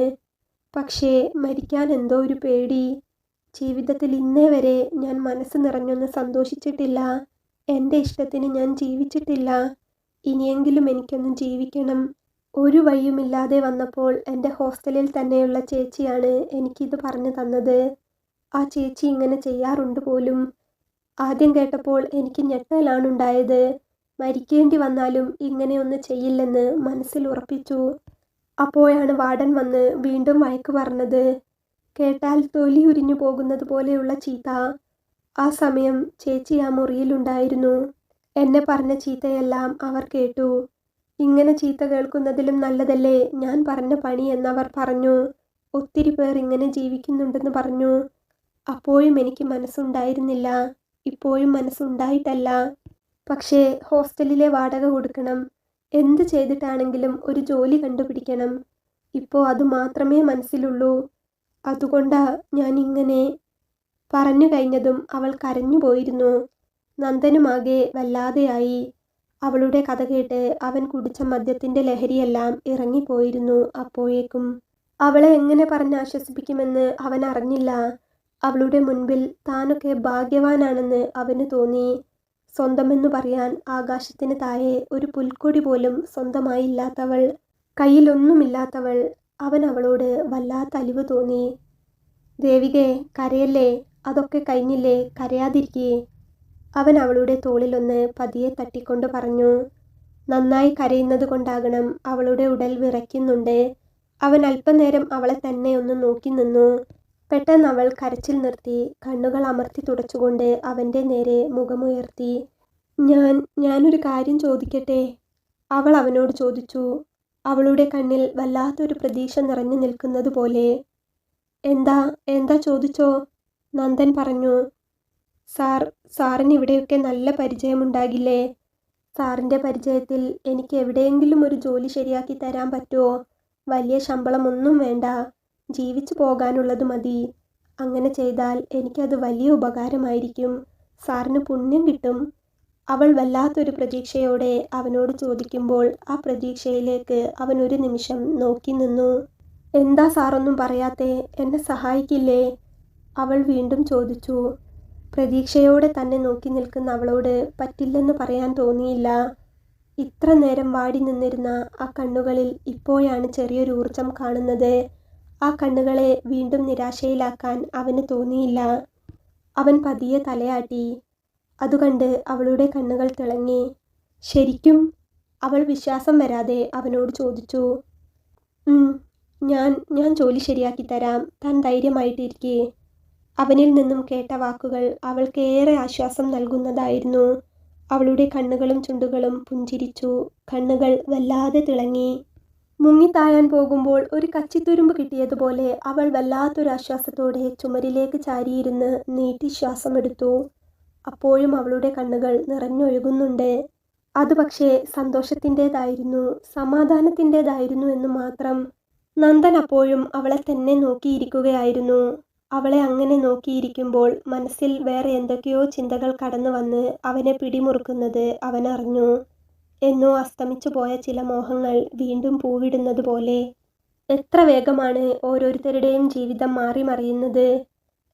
പക്ഷേ മരിക്കാൻ എന്തോ ഒരു പേടി. ജീവിതത്തിൽ ഇന്നേ വരെ ഞാൻ മനസ്സ് നിറഞ്ഞൊന്ന് സന്തോഷിച്ചിട്ടില്ല. എൻ്റെ ഇഷ്ടത്തിന് ഞാൻ ജീവിച്ചിട്ടില്ല. ഇനിയെങ്കിലും എനിക്കൊന്ന് ജീവിക്കണം. ഒരു വഴിയുമില്ലാതെ വന്നപ്പോൾ എൻ്റെ ഹോസ്റ്റലിൽ തന്നെയുള്ള ചേച്ചിയാണ് എനിക്കിത് പറഞ്ഞു തന്നത്. ആ ചേച്ചി ഇങ്ങനെ ചെയ്യാറുണ്ട് പോലും. ആദ്യം കേട്ടപ്പോൾ എനിക്ക് ഞെട്ടലാണുണ്ടായത്. മരിക്കേണ്ടി വന്നാലും ഇങ്ങനെയൊന്ന് ചെയ്യില്ലെന്ന് മനസ്സിൽ ഉറപ്പിച്ചു. അപ്പോഴാണ് വാർഡൻ വന്ന് വീണ്ടും വഴക്ക് പറഞ്ഞത്. കേട്ടാൽ തൊലി ഉരിഞ്ഞു പോകുന്നത് പോലെയുള്ള ചീത്ത. ആ സമയം ചേച്ചി ആ മുറിയിലുണ്ടായിരുന്നു. എന്നെ പറഞ്ഞ ചീത്തയെല്ലാം അവർ കേട്ടു. ഇങ്ങനെ ചീത്ത കേൾക്കുന്നതിലും നല്ലതല്ലേ ഞാൻ പറഞ്ഞ പണി എന്നവർ പറഞ്ഞു. ഒത്തിരി പേർ ഇങ്ങനെ ജീവിക്കുന്നുണ്ടെന്ന് പറഞ്ഞു. അപ്പോഴും എനിക്ക് മനസ്സുണ്ടായിരുന്നില്ല. ഇപ്പോഴും മനസ്സുണ്ടായിട്ടല്ല. പക്ഷേ ഹോസ്റ്റലിലെ വാടക കൊടുക്കണം. എന്ത് ചെയ്തിട്ടാണെങ്കിലും ഒരു ജോലി കണ്ടുപിടിക്കണം. ഇപ്പോൾ അത് മാത്രമേ മനസ്സിലുള്ളൂ. അതുകൊണ്ടാ ഞാൻ ഇങ്ങനെ. പറഞ്ഞു കഴിഞ്ഞതും അവൾ കരഞ്ഞു പോയിരുന്നു. നന്ദനുമാകെ വല്ലാതെയായി. അവളുടെ കഥ കേട്ട് അവൻ കുടിച്ച മദ്യത്തിൻ്റെ ലഹരിയെല്ലാം ഇറങ്ങിപ്പോയിരുന്നു അപ്പോഴേക്കും. അവളെ എങ്ങനെ പറഞ്ഞ് ആശ്വസിപ്പിക്കുമെന്ന് അവൻ അറിഞ്ഞില്ല. അവളുടെ മുൻപിൽ താനൊക്കെ ഭാഗ്യവാനാണെന്ന് അവന് തോന്നി. സ്വന്തമെന്നു പറയാൻ ആകാശത്തിന് താഴെ ഒരു പുൽക്കൊടി പോലും സ്വന്തമായില്ലാത്തവൾ, കയ്യിലൊന്നുമില്ലാത്തവൾ. അവൻ അവളോട് വല്ലാത്ത അലിവ് തോന്നി. ദേവികേ, കരയല്ലേ, അതൊക്കെ കഴിഞ്ഞില്ലേ, കരയാതിരിക്കേ. അവൻ അവളുടെ തോളിലൊന്ന് പതിയെ തട്ടിക്കൊണ്ട് പറഞ്ഞു. നന്നായി കരയുന്നത് കൊണ്ടാകണം അവളുടെ ഉടൽ വിറയ്ക്കുന്നുണ്ട്. അവൻ അല്പനേരം അവളെ തന്നെ ഒന്ന് നോക്കി നിന്നു. പെട്ടെന്ന് അവൾ കരച്ചിൽ നിർത്തി കണ്ണുകൾ അമർത്തി തുടച്ചുകൊണ്ട് അവൻ്റെ നേരെ മുഖമുയർത്തി. ഞാനൊരു കാര്യം ചോദിക്കട്ടെ? അവൾ അവനോട് ചോദിച്ചു, അവളുടെ കണ്ണിൽ വല്ലാത്തൊരു പ്രതീക്ഷ നിറഞ്ഞു നിൽക്കുന്നത് പോലെ. എന്താ ചോദിച്ചോ? നന്ദൻ പറഞ്ഞു. സാറിന് ഇവിടെയൊക്കെ നല്ല പരിചയമുണ്ടാകില്ലേ? സാറിൻ്റെ പരിചയത്തിൽ എനിക്ക് എവിടെയെങ്കിലും ഒരു ജോലി ശരിയാക്കി തരാൻ പറ്റുമോ? വലിയ ശമ്പളമൊന്നും വേണ്ട, ജീവിച്ചു പോകാനുള്ളത് മതി. അങ്ങനെ ചെയ്താൽ എനിക്കത് വലിയ ഉപകാരമായിരിക്കും. സാറിന് പുണ്യം കിട്ടും. അവൾ വല്ലാത്തൊരു പ്രതീക്ഷയോടെ അവനോട് ചോദിക്കുമ്പോൾ ആ പ്രതീക്ഷയിലേക്ക് അവൻ ഒരു നിമിഷം നോക്കി നിന്നു. എന്താ സാറൊന്നും പറയാത്തെ? എന്നെ സഹായിക്കില്ലേ? അവൾ വീണ്ടും ചോദിച്ചു. പ്രതീക്ഷയോടെ തന്നെ നോക്കി നിൽക്കുന്ന അവളോട് പറ്റില്ലെന്ന് പറയാൻ തോന്നിയില്ല. ഇത്ര നേരം വാടി നിന്നിരുന്ന ആ കണ്ണുകളിൽ ഇപ്പോഴാണ് ചെറിയൊരു ഊർജം കാണുന്നത്. ആ കണ്ണുകളെ വീണ്ടും നിരാശയിലാക്കാൻ അവന് തോന്നിയില്ല. അവൻ പതിയെ തലയാട്ടി. അതുകണ്ട് അവളുടെ കണ്ണുകൾ തിളങ്ങി. ശരിക്കും? അവൾ വിശ്വാസം വരാതെ അവനോട് ചോദിച്ചു. ഞാൻ ജോലി ശരിയാക്കി തരാം, താൻ ധൈര്യമായിട്ടിരിക്കേ. അവനിൽ നിന്നും കേട്ട വാക്കുകൾ അവൾക്ക് ഏറെ ആശ്വാസം നൽകുന്നതായിരുന്നു. അവളുടെ കണ്ണുകളും ചുണ്ടുകളും പുഞ്ചിരിച്ചു. കണ്ണുകൾ വല്ലാതെ തിളങ്ങി. മുങ്ങിത്താഴാൻ പോകുമ്പോൾ ഒരു കച്ചിത്തുരുമ്പ് കിട്ടിയതുപോലെ അവൾ വല്ലാത്തൊരാശ്വാസത്തോടെ ചുമരിലേക്ക് ചാരിയിരുന്ന് നീട്ടി ശ്വാസമെടുത്തു. അപ്പോഴും അവളുടെ കണ്ണുകൾ നിറഞ്ഞൊഴുകുന്നുണ്ട്. അത് പക്ഷേ സന്തോഷത്തിൻ്റെതായിരുന്നു, സമാധാനത്തിൻ്റെതായിരുന്നു എന്ന് മാത്രം. നന്ദൻ അപ്പോഴും അവളെ തന്നെ നോക്കിയിരിക്കുകയായിരുന്നു. അവളെ അങ്ങനെ നോക്കിയിരിക്കുമ്പോൾ മനസ്സിൽ വേറെ എന്തൊക്കെയോ ചിന്തകൾ കടന്നു വന്ന് അവനെ പിടിമുറുക്കുന്നത് അവനറിഞ്ഞു. എന്നോ അസ്തമിച്ചു പോയ ചില മോഹങ്ങൾ വീണ്ടും പൂവിടുന്നത് പോലെ. എത്ര വേഗമാണ് ഓരോരുത്തരുടെയും ജീവിതം മാറി മറിയുന്നത്.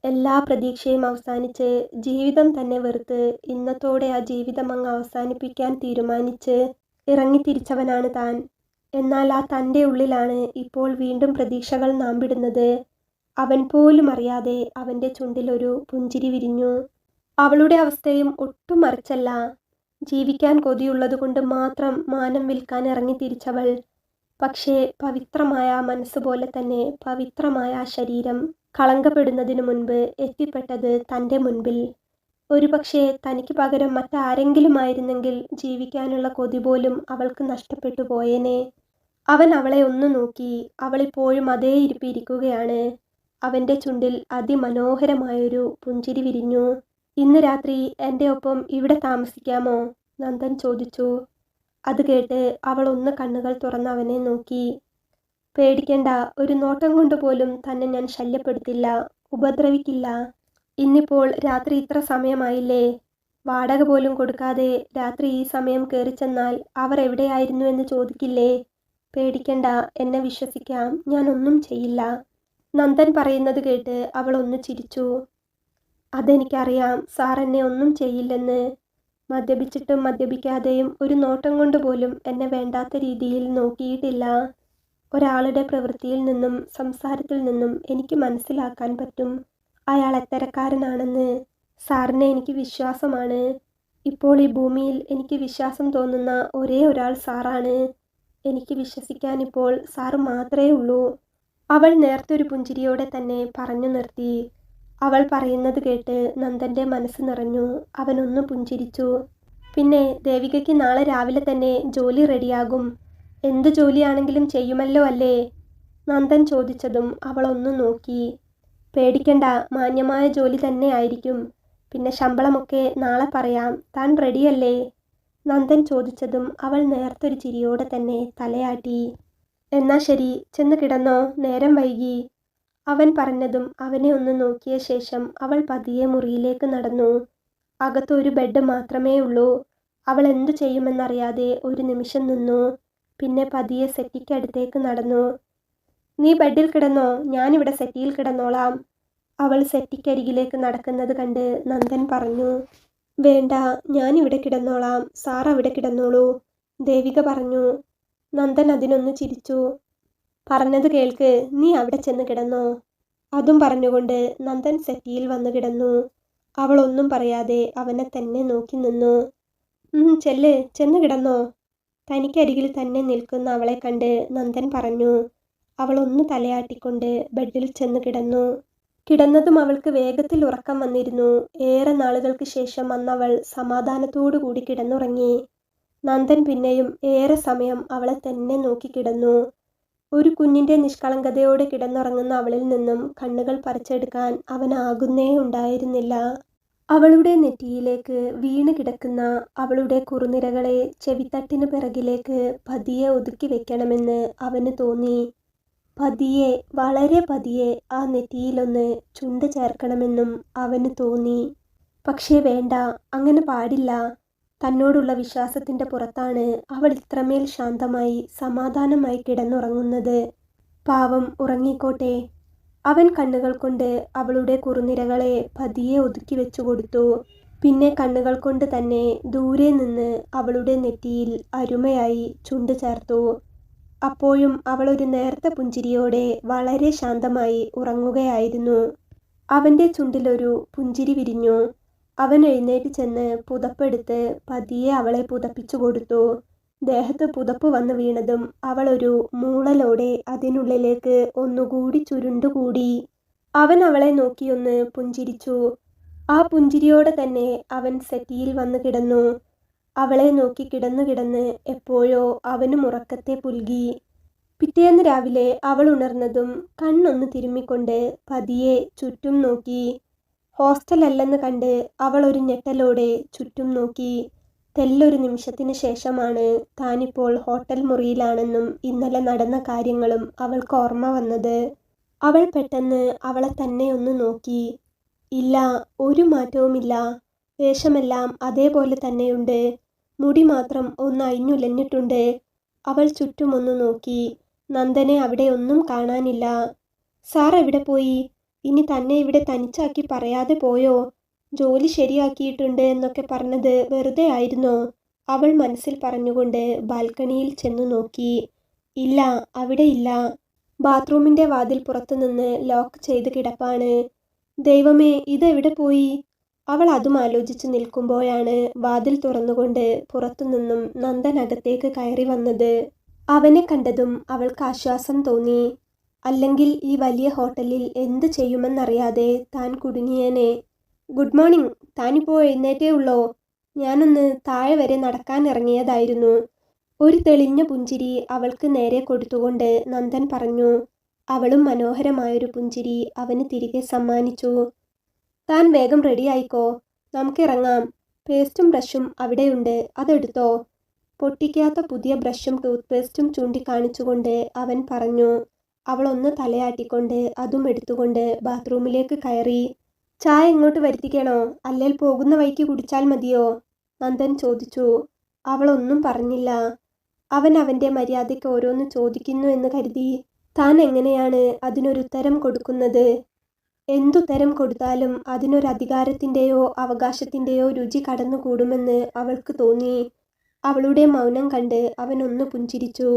എല്ലാ പ്രതീക്ഷയും അവസാനിച്ച് ജീവിതം തന്നെ വെറുത്ത് ഇന്നത്തോടെ ആ ജീവിതം അങ്ങ് അവസാനിപ്പിക്കാൻ തീരുമാനിച്ച് ഇറങ്ങിത്തിരിച്ചവനാണ് താൻ. എന്നാൽ ആ തൻ്റെ ഉള്ളിലാണ് ഇപ്പോൾ വീണ്ടും പ്രതീക്ഷകൾ നാമ്പിടുന്നത്. അവൻ പോലും അറിയാതെ അവൻ്റെ ചുണ്ടിലൊരു പുഞ്ചിരി വിരിഞ്ഞു. അവളുടെ അവസ്ഥയും ഒട്ടും മറിച്ചല്ല. ജീവിക്കാൻ കൊതിയുള്ളതുകൊണ്ട് മാത്രം മാനം വിൽക്കാൻ ഇറങ്ങിത്തിരിച്ചവൾ. പക്ഷേ പവിത്രമായ മനസ്സുപോലെ തന്നെ പവിത്രമായ ആ ശരീരം കളങ്കപ്പെടുന്നതിനു മുൻപ് എത്തിപ്പെട്ടത് തൻ്റെ മുൻപിൽ. ഒരുപക്ഷെ തനിക്ക് പകരം മറ്റാരെങ്കിലും ആയിരുന്നെങ്കിൽ ജീവിക്കാനുള്ള കൊതി പോലും അവൾക്ക് നഷ്ടപ്പെട്ടു പോയേനെ. അവൻ അവളെ ഒന്ന് നോക്കി. അവളിപ്പോഴും അതേ ഇരിപ്പിരിക്കുകയാണ്. അവൻ്റെ ചുണ്ടിൽ അതിമനോഹരമായൊരു പുഞ്ചിരി വിരിഞ്ഞു. ഇന്ന് രാത്രി എൻ്റെ ഒപ്പം ഇവിടെ താമസിക്കാമോ? നന്ദൻ ചോദിച്ചു. അത് കേട്ട് അവൾ ഒന്ന് കണ്ണുകൾ തുറന്ന് അവനെ നോക്കി. പേടിക്കണ്ട, ഒരു നോട്ടം കൊണ്ട് പോലും തന്നെ ഞാൻ ശല്യപ്പെടുത്തില്ല, ഉപദ്രവിക്കില്ല. ഇന്നിപ്പോൾ രാത്രി ഇത്ര സമയമായില്ലേ? വാടക പോലും കൊടുക്കാതെ രാത്രി ഈ സമയം കയറിച്ചെന്നാൽ അവർ എവിടെയായിരുന്നു എന്ന് ചോദിക്കില്ലേ? പേടിക്കണ്ട, എന്നെ വിശ്വസിക്കാം, ഞാനൊന്നും ചെയ്യില്ല. നന്ദൻ പറയുന്നത് കേട്ട് അവൾ ഒന്ന് ചിരിച്ചു. അതെനിക്കറിയാം, സാർ എന്നെ ഒന്നും ചെയ്യില്ലെന്ന്. മദ്യപിച്ചിട്ടും മദ്യപിക്കാതെയും ഒരു നോട്ടം കൊണ്ട് പോലും എന്നെ വേണ്ടാത്ത രീതിയിൽ നോക്കിയിട്ടില്ല. ഒരാളുടെ പ്രവൃത്തിയിൽ നിന്നും സംസാരത്തിൽ നിന്നും എനിക്ക് മനസ്സിലാക്കാൻ പറ്റും അയാൾ എത്തരക്കാരനാണെന്ന്. സാറിനെ എനിക്ക് വിശ്വാസമാണ്. ഇപ്പോൾ ഈ ഭൂമിയിൽ എനിക്ക് വിശ്വാസം തോന്നുന്ന ഒരേ ഒരാൾ സാറാണ്. എനിക്ക് വിശ്വസിക്കാൻ ഇപ്പോൾ സാറ് മാത്രമേ ഉള്ളൂ. അവൾ നേർത്തൊരു പുഞ്ചിരിയോടെ തന്നെ പറഞ്ഞു നിർത്തി. അവൾ പറയുന്നത് കേട്ട് നന്ദൻ്റെ മനസ്സ് നിറഞ്ഞു. അവനൊന്ന് പുഞ്ചിരിച്ചു. പിന്നെ ദേവികയ്ക്ക് നാളെ രാവിലെ തന്നെ ജോലി റെഡിയാകും. എന്ത് ജോലിയാണെങ്കിലും ചെയ്യുമല്ലോ അല്ലേ? നന്ദൻ ചോദിച്ചതും അവളൊന്നു നോക്കി. പേടിക്കണ്ട, മാന്യമായ ജോലി തന്നെ ആയിരിക്കും. പിന്നെ ശമ്പളമൊക്കെ നാളെ പറയാം. താൻ റെഡിയല്ലേ? നന്ദൻ ചോദിച്ചതും അവൾ നേർത്തൊരു ചിരിയോടെ തന്നെ തലയാട്ടി. എന്നാ ശരി, ചെന്ന് കിടന്നോ, നേരം വൈകി. അവൻ പറഞ്ഞതും അവനെ ഒന്ന് നോക്കിയ ശേഷം അവൾ പതിയെ മുറിയിലേക്ക് നടന്നു. അകത്ത് ഒരു ബെഡ് മാത്രമേ ഉള്ളൂ. അവൾ എന്തു ചെയ്യുമെന്നറിയാതെ ഒരു നിമിഷം നിന്നു. പിന്നെ പതിയെ സെറ്റിക്കടുത്തേക്ക് നടന്നു. നീ ബെഡിൽ കിടന്നോ, ഞാനിവിടെ സെറ്റിയിൽ കിടന്നോളാം. അവൾ സെറ്റിക്കരികിലേക്ക് നടക്കുന്നത് കണ്ട് നന്ദൻ പറഞ്ഞു. വേണ്ട, ഞാനിവിടെ കിടന്നോളാം, സാർ അവിടെ കിടന്നോളൂ, ദേവിക പറഞ്ഞു. നന്ദൻ അതിനൊന്ന് ചിരിച്ചു. പറഞ്ഞത് കേൾക്ക്, നീ അവിടെ ചെന്ന് കിടന്നോ. അതും പറഞ്ഞുകൊണ്ട് നന്ദൻ സെറ്റിയിൽ വന്നു കിടന്നു. അവൾ ഒന്നും പറയാതെ അവനെ തന്നെ നോക്കി നിന്നു. ചെല്ല്, ചെന്ന് കിടന്നോ. തനിക്കരികിൽ തന്നെ നിൽക്കുന്ന അവളെ കണ്ട് നന്ദൻ പറഞ്ഞു. അവൾ ഒന്ന് തലയാട്ടിക്കൊണ്ട് ബെഡിൽ ചെന്ന് കിടന്നു. കിടന്നതും അവൾക്ക് വേഗത്തിൽ ഉറക്കം വന്നിരുന്നു. ഏറെ നാളുകൾക്ക് ശേഷം അന്നവൾ സമാധാനത്തോടു കൂടി കിടന്നുറങ്ങി. നന്ദൻ പിന്നെയും ഏറെ സമയം അവളെ തന്നെ നോക്കി കിടന്നു. ഒരു കുഞ്ഞിൻ്റെ നിഷ്കളങ്കതയോടെ കിടന്നുറങ്ങുന്ന അവളിൽ നിന്നും കണ്ണുകൾ പറിച്ചെടുക്കാൻ അവനാകുന്നേ ഉണ്ടായിരുന്നില്ല. അവളുടെ നെറ്റിയിലേക്ക് വീണ് കിടക്കുന്ന അവളുടെ കുറുനിരകളെ ചെവിത്തട്ടിന് പിറകിലേക്ക് പതിയെ ഒതുക്കി വെക്കണമെന്ന് അവന് തോന്നി. പതിയെ, വളരെ പതിയെ ആ നെറ്റിയിലൊന്ന് ചുണ്ട് ചേർക്കണമെന്നും അവന് തോന്നി. പക്ഷേ വേണ്ട, അങ്ങനെ പാടില്ല. തന്നോടുള്ള വിശ്വാസത്തിൻ്റെ പുറത്താണ് അവൾ ഇത്രമേൽ ശാന്തമായി സമാധാനമായി കിടന്നുറങ്ങുന്നത്. പാവം, ഉറങ്ങിക്കോട്ടെ. അവൻ കണ്ണുകൾ കൊണ്ട് അവളുടെ കുറുനിരകളെ പതിയെ ഒതുക്കി വെച്ചു കൊടുത്തു. പിന്നെ കണ്ണുകൾ കൊണ്ട് തന്നെ ദൂരെ നിന്ന് അവളുടെ നെറ്റിയിൽ അരുമയായി ചുണ്ട് ചേർത്തു. അപ്പോഴും അവൾ ഒരു നേർത്ത പുഞ്ചിരിയോടെ വളരെ ശാന്തമായി ഉറങ്ങുകയായിരുന്നു. അവൻ്റെ ചുണ്ടിലൊരു പുഞ്ചിരി വിരിഞ്ഞു. അവൻ എഴുന്നേറ്റ് ചെന്ന് പുതപ്പെടുത്ത് പതിയെ അവളെ പുതപ്പിച്ചു കൊടുത്തു. ദേഹത്ത് പുതപ്പ് വന്നു വീണതും അവൾ ഒരു മൂളലോടെ അതിനുള്ളിലേക്ക് ഒന്നുകൂടി ചുരുണ്ടുകൂടി. അവൻ അവളെ നോക്കിയൊന്ന് പുഞ്ചിരിച്ചു. ആ പുഞ്ചിരിയോടെ തന്നെ അവൻ സെറ്റിയിൽ വന്നു കിടന്നു. അവളെ നോക്കി കിടന്നു കിടന്ന് എപ്പോഴോ അവനും ഉറക്കത്തെ പുൽകി. പിറ്റേന്ന് രാവിലെ അവൾ ഉണർന്നതും കണ്ണൊന്ന് തിരുമ്മിക്കൊണ്ട് പതിയെ ചുറ്റും നോക്കി. ഹോസ്റ്റലല്ലെന്ന് കണ്ട് അവൾ ഒരു ഞെട്ടലോടെ ചുറ്റും നോക്കി. തെല്ലൊരു നിമിഷത്തിന് ശേഷമാണ് താനിപ്പോൾ ഹോട്ടൽ മുറിയിലാണെന്നും ഇന്നലെ നടന്ന കാര്യങ്ങളും അവൾക്ക് ഓർമ്മ വന്നത്. അവൾ പെട്ടെന്ന് അവളെ തന്നെ ഒന്ന് നോക്കി. ഇല്ല, ഒരു മാറ്റവുമില്ല. വേഷമെല്ലാം അതേപോലെ തന്നെയുണ്ട്. മുടി മാത്രം ഒന്ന് അഴിഞ്ഞുലഞ്ഞിട്ടുണ്ട്. അവൾ ചുറ്റുമൊന്ന് നോക്കി. നന്ദനെ അവിടെ ഒന്നും കാണാനില്ല. സാർ എവിടെ പോയി? ഇനി തന്നെ ഇവിടെ തനിച്ചാക്കി പറയാതെ പോയോ? ജോലി ശരിയാക്കിയിട്ടുണ്ട് എന്നൊക്കെ പറഞ്ഞത് വെറുതെ ആയിരുന്നോ? അവൾ മനസ്സിൽ പറഞ്ഞുകൊണ്ട് ബാൽക്കണിയിൽ ചെന്നു നോക്കി. ഇല്ല, അവിടെ ഇല്ല. ബാത്റൂമിൻ്റെ വാതിൽ പുറത്തുനിന്ന് ലോക്ക് ചെയ്ത് കിടപ്പാണ്. ദൈവമേ, ഇതെവിടെ പോയി? അവൾ അതും ആലോചിച്ച് നിൽക്കുമ്പോഴാണ് വാതിൽ തുറന്നുകൊണ്ട് പുറത്തുനിന്നും നന്ദൻ അകത്തേക്ക് കയറി വന്നത്. അവനെ കണ്ടതും അവൾക്ക് ആശ്വാസം തോന്നി. അല്ലെങ്കിൽ ഈ വലിയ ഹോട്ടലിൽ എന്ത് ചെയ്യുമെന്നറിയാതെ താൻ കുടുങ്ങിയേനെ. ഗുഡ് മോർണിംഗ്, താനിപ്പോൾ എഴുന്നേറ്റേ ഉള്ളോ? ഞാനൊന്ന് താഴെ വരെ നടക്കാൻ ഇറങ്ങിയതായിരുന്നു. ഒരു തെളിഞ്ഞ പുഞ്ചിരി അവൾക്ക് നേരെ കൊടുത്തുകൊണ്ട് നന്ദൻ പറഞ്ഞു. അവളും മനോഹരമായൊരു പുഞ്ചിരി അവന് തിരികെ സമ്മാനിച്ചു. താൻ വേഗം റെഡിയായിക്കോ, നമുക്കിറങ്ങാം. പേസ്റ്റും ബ്രഷും അവിടെയുണ്ട്, അതെടുത്തോ. പൊട്ടിക്കാത്ത പുതിയ ബ്രഷും ടൂത്ത് പേസ്റ്റും ചൂണ്ടിക്കാണിച്ചുകൊണ്ട് അവൻ പറഞ്ഞു. അവൾ ഒന്ന് തലയാട്ടിക്കൊണ്ട് അതും എടുത്തുകൊണ്ട് ബാത്റൂമിലേക്ക് കയറി. ചായ എങ്ങോട്ട് വരുത്തിക്കണോ, അല്ലെങ്കിൽ പോകുന്ന വഴിക്ക് കുടിച്ചാൽ മതിയോ? നന്ദൻ ചോദിച്ചു. അവളൊന്നും പറഞ്ഞില്ല. അവൻ അവൻ്റെ മര്യാദയ്ക്ക് ഓരോന്ന് ചോദിക്കുന്നു എന്ന് കരുതി താൻ എങ്ങനെയാണ് അതിനൊരുത്തരം കൊടുക്കുന്നത്? എന്തുത്തരം കൊടുത്താലും അതിനൊരു അധികാരത്തിൻ്റെയോ അവകാശത്തിൻ്റെയോ രുചി കടന്നുകൂടുമെന്ന് അവൾക്ക് തോന്നി. അവളുടെ മൗനം കണ്ട് അവനൊന്ന് പുഞ്ചിരിച്ചു.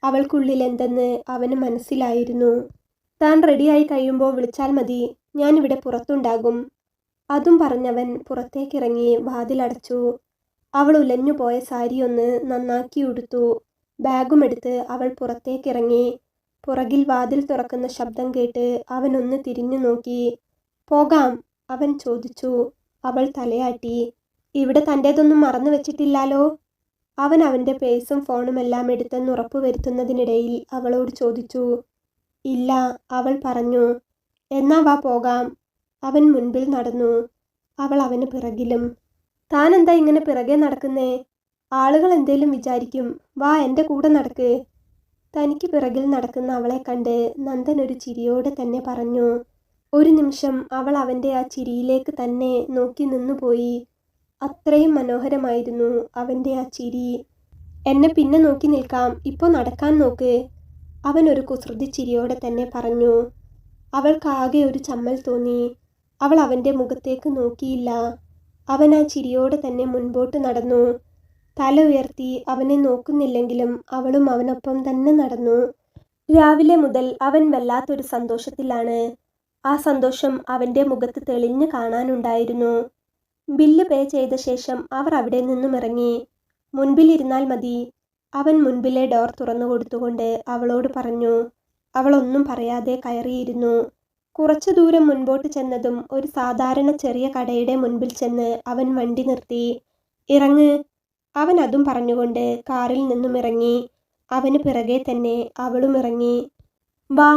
അവൾക്കുള്ളിൽ എന്തെന്ന് അവന് മനസ്സിലായിരുന്നു. താൻ റെഡിയായി കഴിയുമ്പോൾ വിളിച്ചാൽ മതി, ഞാനിവിടെ പുറത്തുണ്ടാകും. അതും പറഞ്ഞവൻ പുറത്തേക്കിറങ്ങി വാതിലടച്ചു. അവൾ ഉലഞ്ഞുപോയ സാരിയൊന്ന് നന്നാക്കി ഉടുത്തു. ബാഗുമെടുത്ത് അവൾ പുറത്തേക്കിറങ്ങി. പുറകിൽ വാതിൽ തുറക്കുന്ന ശബ്ദം കേട്ട് അവനൊന്ന് തിരിഞ്ഞു നോക്കി. പോകാം, അവൻ ചോദിച്ചു. അവൾ തലയാട്ടി. ഇവിടെ തൻ്റേതൊന്നും മറന്നു വെച്ചിട്ടില്ലാലോ? അവൻ അവൻ്റെ പേഴ്സും ഫോണുമെല്ലാം എടുത്തെന്ന് ഉറപ്പുവരുത്തുന്നതിനിടയിൽ അവളോട് ചോദിച്ചു. ഇല്ല, അവൾ പറഞ്ഞു. എന്നാ വാ പോകാം. അവൻ മുൻപിൽ നടന്നു. അവൾ അവന് പിറകിലും. താൻ എന്താ ഇങ്ങനെ പിറകെ നടക്കുന്നേ? ആളുകൾ എന്തേലും വിചാരിക്കും. വാ, എൻ്റെ കൂടെ നടക്ക്. തനിക്ക് പിറകിൽ നടക്കുന്ന അവളെ കണ്ട് നന്ദൻ ഒരു ചിരിയോടെ തന്നെ പറഞ്ഞു. ഒരു നിമിഷം അവൾ അവൻ്റെ ആ ചിരിയിലേക്ക് തന്നെ നോക്കി നിന്നുപോയി. അത്രയും മനോഹരമായിരുന്നു അവൻ്റെ ആ ചിരി. എന്നെ പിന്നെ നോക്കി നിൽക്കാം, ഇപ്പോൾ നടക്കാൻ നോക്ക്. അവൻ ഒരു കുസൃതി ചിരിയോടെ തന്നെ പറഞ്ഞു. അവൾക്കാകെ ഒരു ചമ്മൽ തോന്നി. അവൾ അവൻ്റെ മുഖത്തേക്ക് നോക്കിയില്ല. അവൻ ആ ചിരിയോടെ തന്നെ മുൻപോട്ട് നടന്നു. തല ഉയർത്തി അവനെ നോക്കുന്നില്ലെങ്കിലും അവളും അവനൊപ്പം തന്നെ നടന്നു. രാവിലെ മുതൽ അവൻ വല്ലാത്തൊരു സന്തോഷത്തിലാണ്. ആ സന്തോഷം അവൻ്റെ മുഖത്ത് തെളിഞ്ഞു കാണാനുണ്ടായിരുന്നു. ബില്ല് പേ ചെയ്ത ശേഷം അവർ അവിടെ നിന്നും ഇറങ്ങി. മുൻപിലിരുന്നാൽ മതി. അവൻ മുൻപിലെ ഡോർ തുറന്നു കൊടുത്തുകൊണ്ട് അവളോട് പറഞ്ഞു. അവളൊന്നും പറയാതെ കയറിയിരുന്നു. കുറച്ചു ദൂരം മുൻപോട്ട് ചെന്നതും ഒരു സാധാരണ ചെറിയ കടയുടെ മുൻപിൽ ചെന്ന് അവൻ വണ്ടി നിർത്തി. ഇറങ്ങ്. അവൻ അതും പറഞ്ഞുകൊണ്ട് കാറിൽ നിന്നും ഇറങ്ങി. അവന് പിറകെ തന്നെ അവളും ഇറങ്ങി. വാ.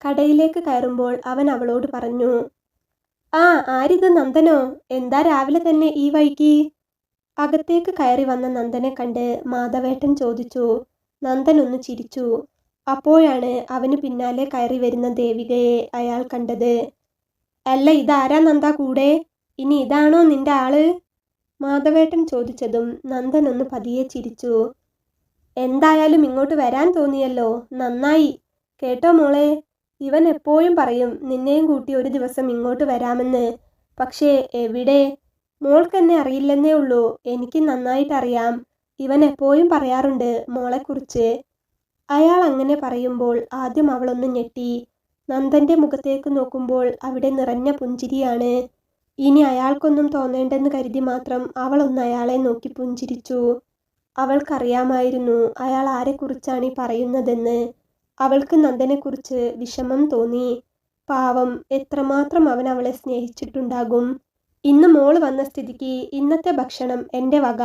കടയിലേക്ക് കയറുമ്പോൾ അവൻ അവളോട് പറഞ്ഞു. ആ, ആരിത്, നന്ദനോ? എന്താ രാവിലെ തന്നെ ഈ വഴിക്ക്? അകത്തേക്ക് കയറി വന്ന നന്ദനെ കണ്ട് മാധവേട്ടൻ ചോദിച്ചു. നന്ദൻ ഒന്ന് ചിരിച്ചു. അപ്പോഴാണ് അവന് പിന്നാലെ കയറി വരുന്ന ദേവികയെ അയാൾ കണ്ടത്. അല്ല, ഇതാരാ നന്ദ കൂടെ? ഇനി ഇതാണോ നിന്റെ ആള്? മാധവേട്ടൻ ചോദിച്ചതും നന്ദൻ ഒന്ന് പതിയെ ചിരിച്ചു. എന്തായാലും ഇങ്ങോട്ട് വരാൻ തോന്നിയല്ലോ, നന്നായി. കേട്ടോ മോളെ, ഇവൻ എപ്പോഴും പറയും നിന്നെയും കൂട്ടി ഒരു ദിവസം ഇങ്ങോട്ട് വരാമെന്ന്. പക്ഷേ എവിടെ? മോൾക്കെന്നെ അറിയില്ലെന്നേ ഉള്ളൂ. എനിക്ക് നന്നായിട്ടറിയാം. ഇവൻ എപ്പോഴും പറയാറുണ്ട് മോളെക്കുറിച്ച്. അയാൾ അങ്ങനെ പറയുമ്പോൾ ആദ്യം അവളൊന്ന് ഞെട്ടി. നന്ദൻ്റെ മുഖത്തേക്ക് നോക്കുമ്പോൾ അവിടെ നിറഞ്ഞ പുഞ്ചിരിയാണ്. ഇനി അയാൾക്കൊന്നും തോന്നേണ്ടെന്ന് കരുതി മാത്രം അവളൊന്ന് അയാളെ നോക്കി പുഞ്ചിരിച്ചു. അവൾക്കറിയാമായിരുന്നു അയാൾ ആരെക്കുറിച്ചാണ് ഈ പറയുന്നതെന്ന്. അവൾക്ക് നന്ദനെക്കുറിച്ച് വിഷമം തോന്നി. പാവം, എത്രമാത്രം അവൻ അവളെ സ്നേഹിച്ചിട്ടുണ്ടാകും. ഇന്ന് മോള് വന്ന സ്ഥിതിക്ക് ഇന്നത്തെ ഭക്ഷണം എൻ്റെ വക,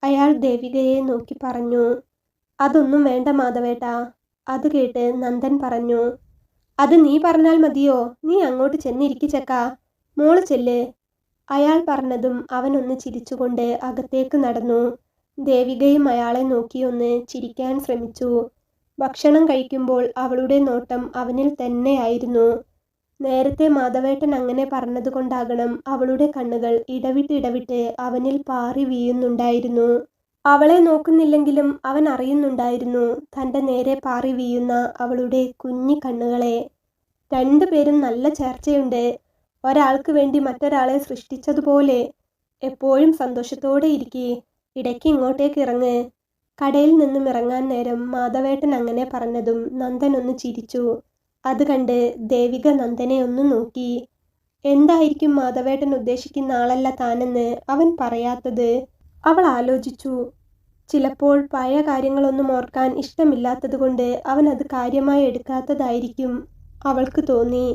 അയാൾ ദേവികയെ നോക്കി പറഞ്ഞു. അതൊന്നും വേണ്ട മാധവേട്ടാ. അത് കേട്ട് നന്ദൻ പറഞ്ഞു. അത് നീ പറഞ്ഞാൽ മതിയോ? നീ അങ്ങോട്ട് ചെന്നിരിക്കി ചെക്ക. മോള് ചെല്ല്. അയാൾ പറഞ്ഞതും അവനൊന്ന് ചിരിച്ചുകൊണ്ട് അകത്തേക്ക് നടന്നു. ദേവികയും അയാളെ നോക്കിയൊന്ന് ചിരിക്കാൻ ശ്രമിച്ചു. ഭക്ഷണം കഴിക്കുമ്പോൾ അവളുടെ നോട്ടം അവനിൽ തന്നെയായിരുന്നു. നേരത്തെ മാധവേട്ടൻ അങ്ങനെ പറഞ്ഞതുകൊണ്ടാകണം അവളുടെ കണ്ണുകൾ ഇടവിട്ട് അവനിൽ പാറി വീഴുന്നുണ്ടായിരുന്നു. അവളെ നോക്കുന്നില്ലെങ്കിലും അവൻ അറിയുന്നുണ്ടായിരുന്നു തൻ്റെ നേരെ പാറി വീഴുന്ന അവളുടെ കുഞ്ഞി കണ്ണുകളെ. രണ്ടുപേരും നല്ല ചേർച്ചയുണ്ട്. ഒരാൾക്ക് വേണ്ടി മറ്റൊരാളെ സൃഷ്ടിച്ചതുപോലെ. എപ്പോഴും സന്തോഷത്തോടെ ഇരിക്കെ. ഇടയ്ക്ക് ഇങ്ങോട്ടേക്ക് ഇറങ്ങ്. കടയിൽ നിന്നും ഇറങ്ങാൻ നേരം മാധവേട്ടൻ അങ്ങനെ പറഞ്ഞതും നന്ദൻ ഒന്ന് ചിരിച്ചു. അത് കണ്ട് ദേവിക നന്ദനെ ഒന്ന് നോക്കി. എന്തായിരിക്കും മാധവേട്ടൻ ഉദ്ദേശിക്കുന്ന ആളല്ല താനെന്ന് അവൻ പറയാത്തത്? അവൾ ആലോചിച്ചു. ചിലപ്പോൾ പഴയ കാര്യങ്ങളൊന്നും ഓർക്കാൻ ഇഷ്ടമില്ലാത്തതുകൊണ്ട് അവൻ അത് കാര്യമായി എടുക്കാത്തതായിരിക്കും. അവൾക്ക് തോന്നി.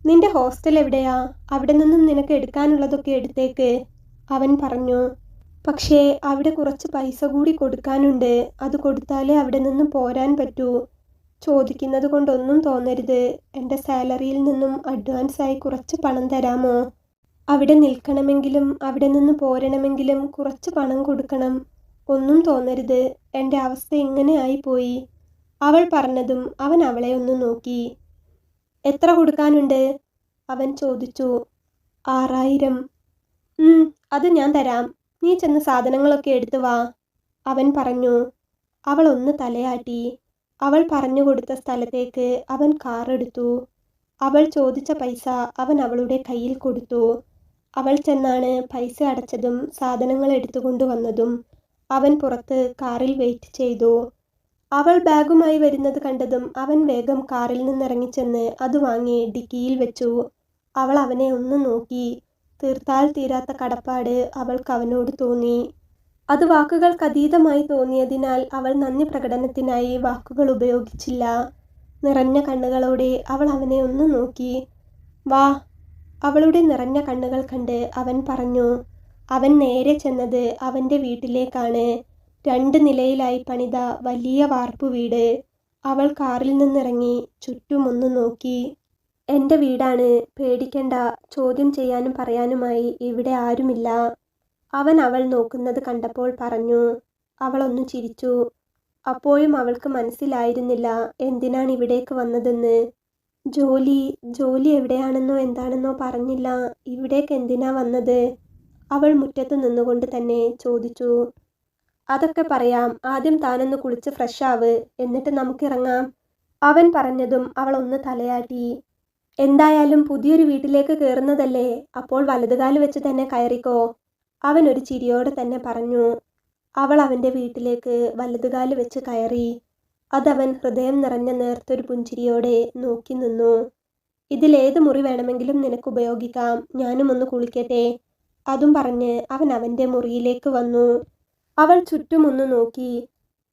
നിന്റെ ഹോസ്റ്റൽ എവിടെയാ? അവിടെ നിന്നും നിനക്ക് എടുക്കാനുള്ളതൊക്കെ എടുത്തേക്ക്, അവൻ പറഞ്ഞു. പക്ഷേ അവിടെ കുറച്ച് പൈസ കൂടി കൊടുക്കാനുണ്ട്. അത് കൊടുത്താലേ അവിടെ നിന്നും പോരാൻ പറ്റൂ. ചോദിക്കുന്നത് കൊണ്ടൊന്നും തോന്നരുത്. എൻ്റെ സാലറിയിൽ നിന്നും അഡ്വാൻസായി കുറച്ച് പണം തരാമോ? അവിടെ നിൽക്കണമെങ്കിലും അവിടെ നിന്ന് പോരണമെങ്കിലും കുറച്ച് പണം കൊടുക്കണം. ഒന്നും തോന്നരുത്. എൻ്റെ അവസ്ഥ ഇങ്ങനെ ആയിപ്പോയി, അവൾ പറഞ്ഞതും അവൻ അവളെ ഒന്ന് നോക്കി. എത്ര കൊടുക്കാനുണ്ട്? അവൻ ചോദിച്ചു. 6000. അത് ഞാൻ തരാം. നീ ചെന്ന് സാധനങ്ങളൊക്കെ എടുത്തു വാ, അവൻ പറഞ്ഞു. അവൾ ഒന്ന് തലയാട്ടി. അവൾ പറഞ്ഞു കൊടുത്ത സ്ഥലത്തേക്ക് അവൻ കാർ എടുത്തു. അവൾ ചോദിച്ച പൈസ അവൻ അവളുടെ കയ്യിൽ കൊടുത്തു. അവൾ ചെന്നാണ് പൈസ അടച്ചതും സാധനങ്ങൾ എടുത്തുകൊണ്ട് വന്നതും. അവൻ പുറത്ത് കാറിൽ വെയിറ്റ് ചെയ്തു. അവൾ ബാഗുമായി വരുന്നത് കണ്ടതും അവൻ വേഗം കാറിൽ നിന്നിറങ്ങിച്ചെന്ന് അത് വാങ്ങി ഡിക്കിയിൽ വെച്ചു. അവൾ അവനെ ഒന്ന് നോക്കി. തീർത്താൽ തീരാത്ത കടപ്പാട് അവൾക്ക് അവനോട് തോന്നി. അത് വാക്കുകൾക്കതീതമായി തോന്നിയതിനാൽ അവൾ നന്ദി പ്രകടനത്തിനായി വാക്കുകൾ ഉപയോഗിച്ചില്ല. നിറഞ്ഞ കണ്ണുകളോടെ അവൾ അവനെ ഒന്ന് നോക്കി. വാ, അവളുടെ നിറഞ്ഞ കണ്ണുകൾ കണ്ട് അവൻ പറഞ്ഞു. അവൻ നേരെ ചെന്നത് അവൻ്റെ വീട്ടിലേക്കാണ്. 2 നിലയിലായി പണിത വലിയ വാർപ്പു വീട്. അവൾ കാറിൽ നിന്നിറങ്ങി ചുറ്റുമൊന്നു നോക്കി. എൻ്റെ വീടാണ്, പേടിക്കണ്ട. ചോദ്യം ചെയ്യാനും പറയാനുമായി ഇവിടെ ആരുമില്ല, അവൻ അവൾ നോക്കുന്നത് കണ്ടപ്പോൾ പറഞ്ഞു. അവളൊന്നു ചിരിച്ചു. അപ്പോഴും അവൾക്ക് മനസ്സിലായിരുന്നില്ല എന്തിനാണ് ഇവിടേക്ക് വന്നതെന്ന്. ജോലി എവിടെയാണെന്നോ എന്താണെന്നോ പറഞ്ഞില്ല. ഇവിടേക്ക് എന്തിനാ വന്നത്? അവൾ മുറ്റത്ത് നിന്നുകൊണ്ട് തന്നെ ചോദിച്ചു. അതൊക്കെ പറയാം, ആദ്യം താനൊന്ന് കുളിച്ച് ഫ്രഷാവ്, എന്നിട്ട് നമുക്കിറങ്ങാം. അവൻ പറഞ്ഞതും അവൾ ഒന്ന് തലയാട്ടി. എന്തായാലും പുതിയൊരു വീട്ടിലേക്ക് കയറുന്നതല്ലേ, അപ്പോൾ വലതുകാല് വെച്ച് തന്നെ കയറിക്കോ, അവൻ ഒരു ചിരിയോടെ തന്നെ പറഞ്ഞു. അവൾ അവൻ്റെ വീട്ടിലേക്ക് വലതുകാല് വെച്ച് കയറി. അതവൻ ഹൃദയം നിറഞ്ഞ നേർത്തൊരു പുഞ്ചിരിയോടെ നോക്കി നിന്നു. ഇതിലേത് മുറി വേണമെങ്കിലും നിനക്ക് ഉപയോഗിക്കാം, ഞാനും ഒന്ന് കുളിക്കട്ടെ, അതും പറഞ്ഞ് അവൻ അവൻ്റെ മുറിയിലേക്ക് വന്നു. അവൾ ചുറ്റുമൊന്ന് നോക്കി.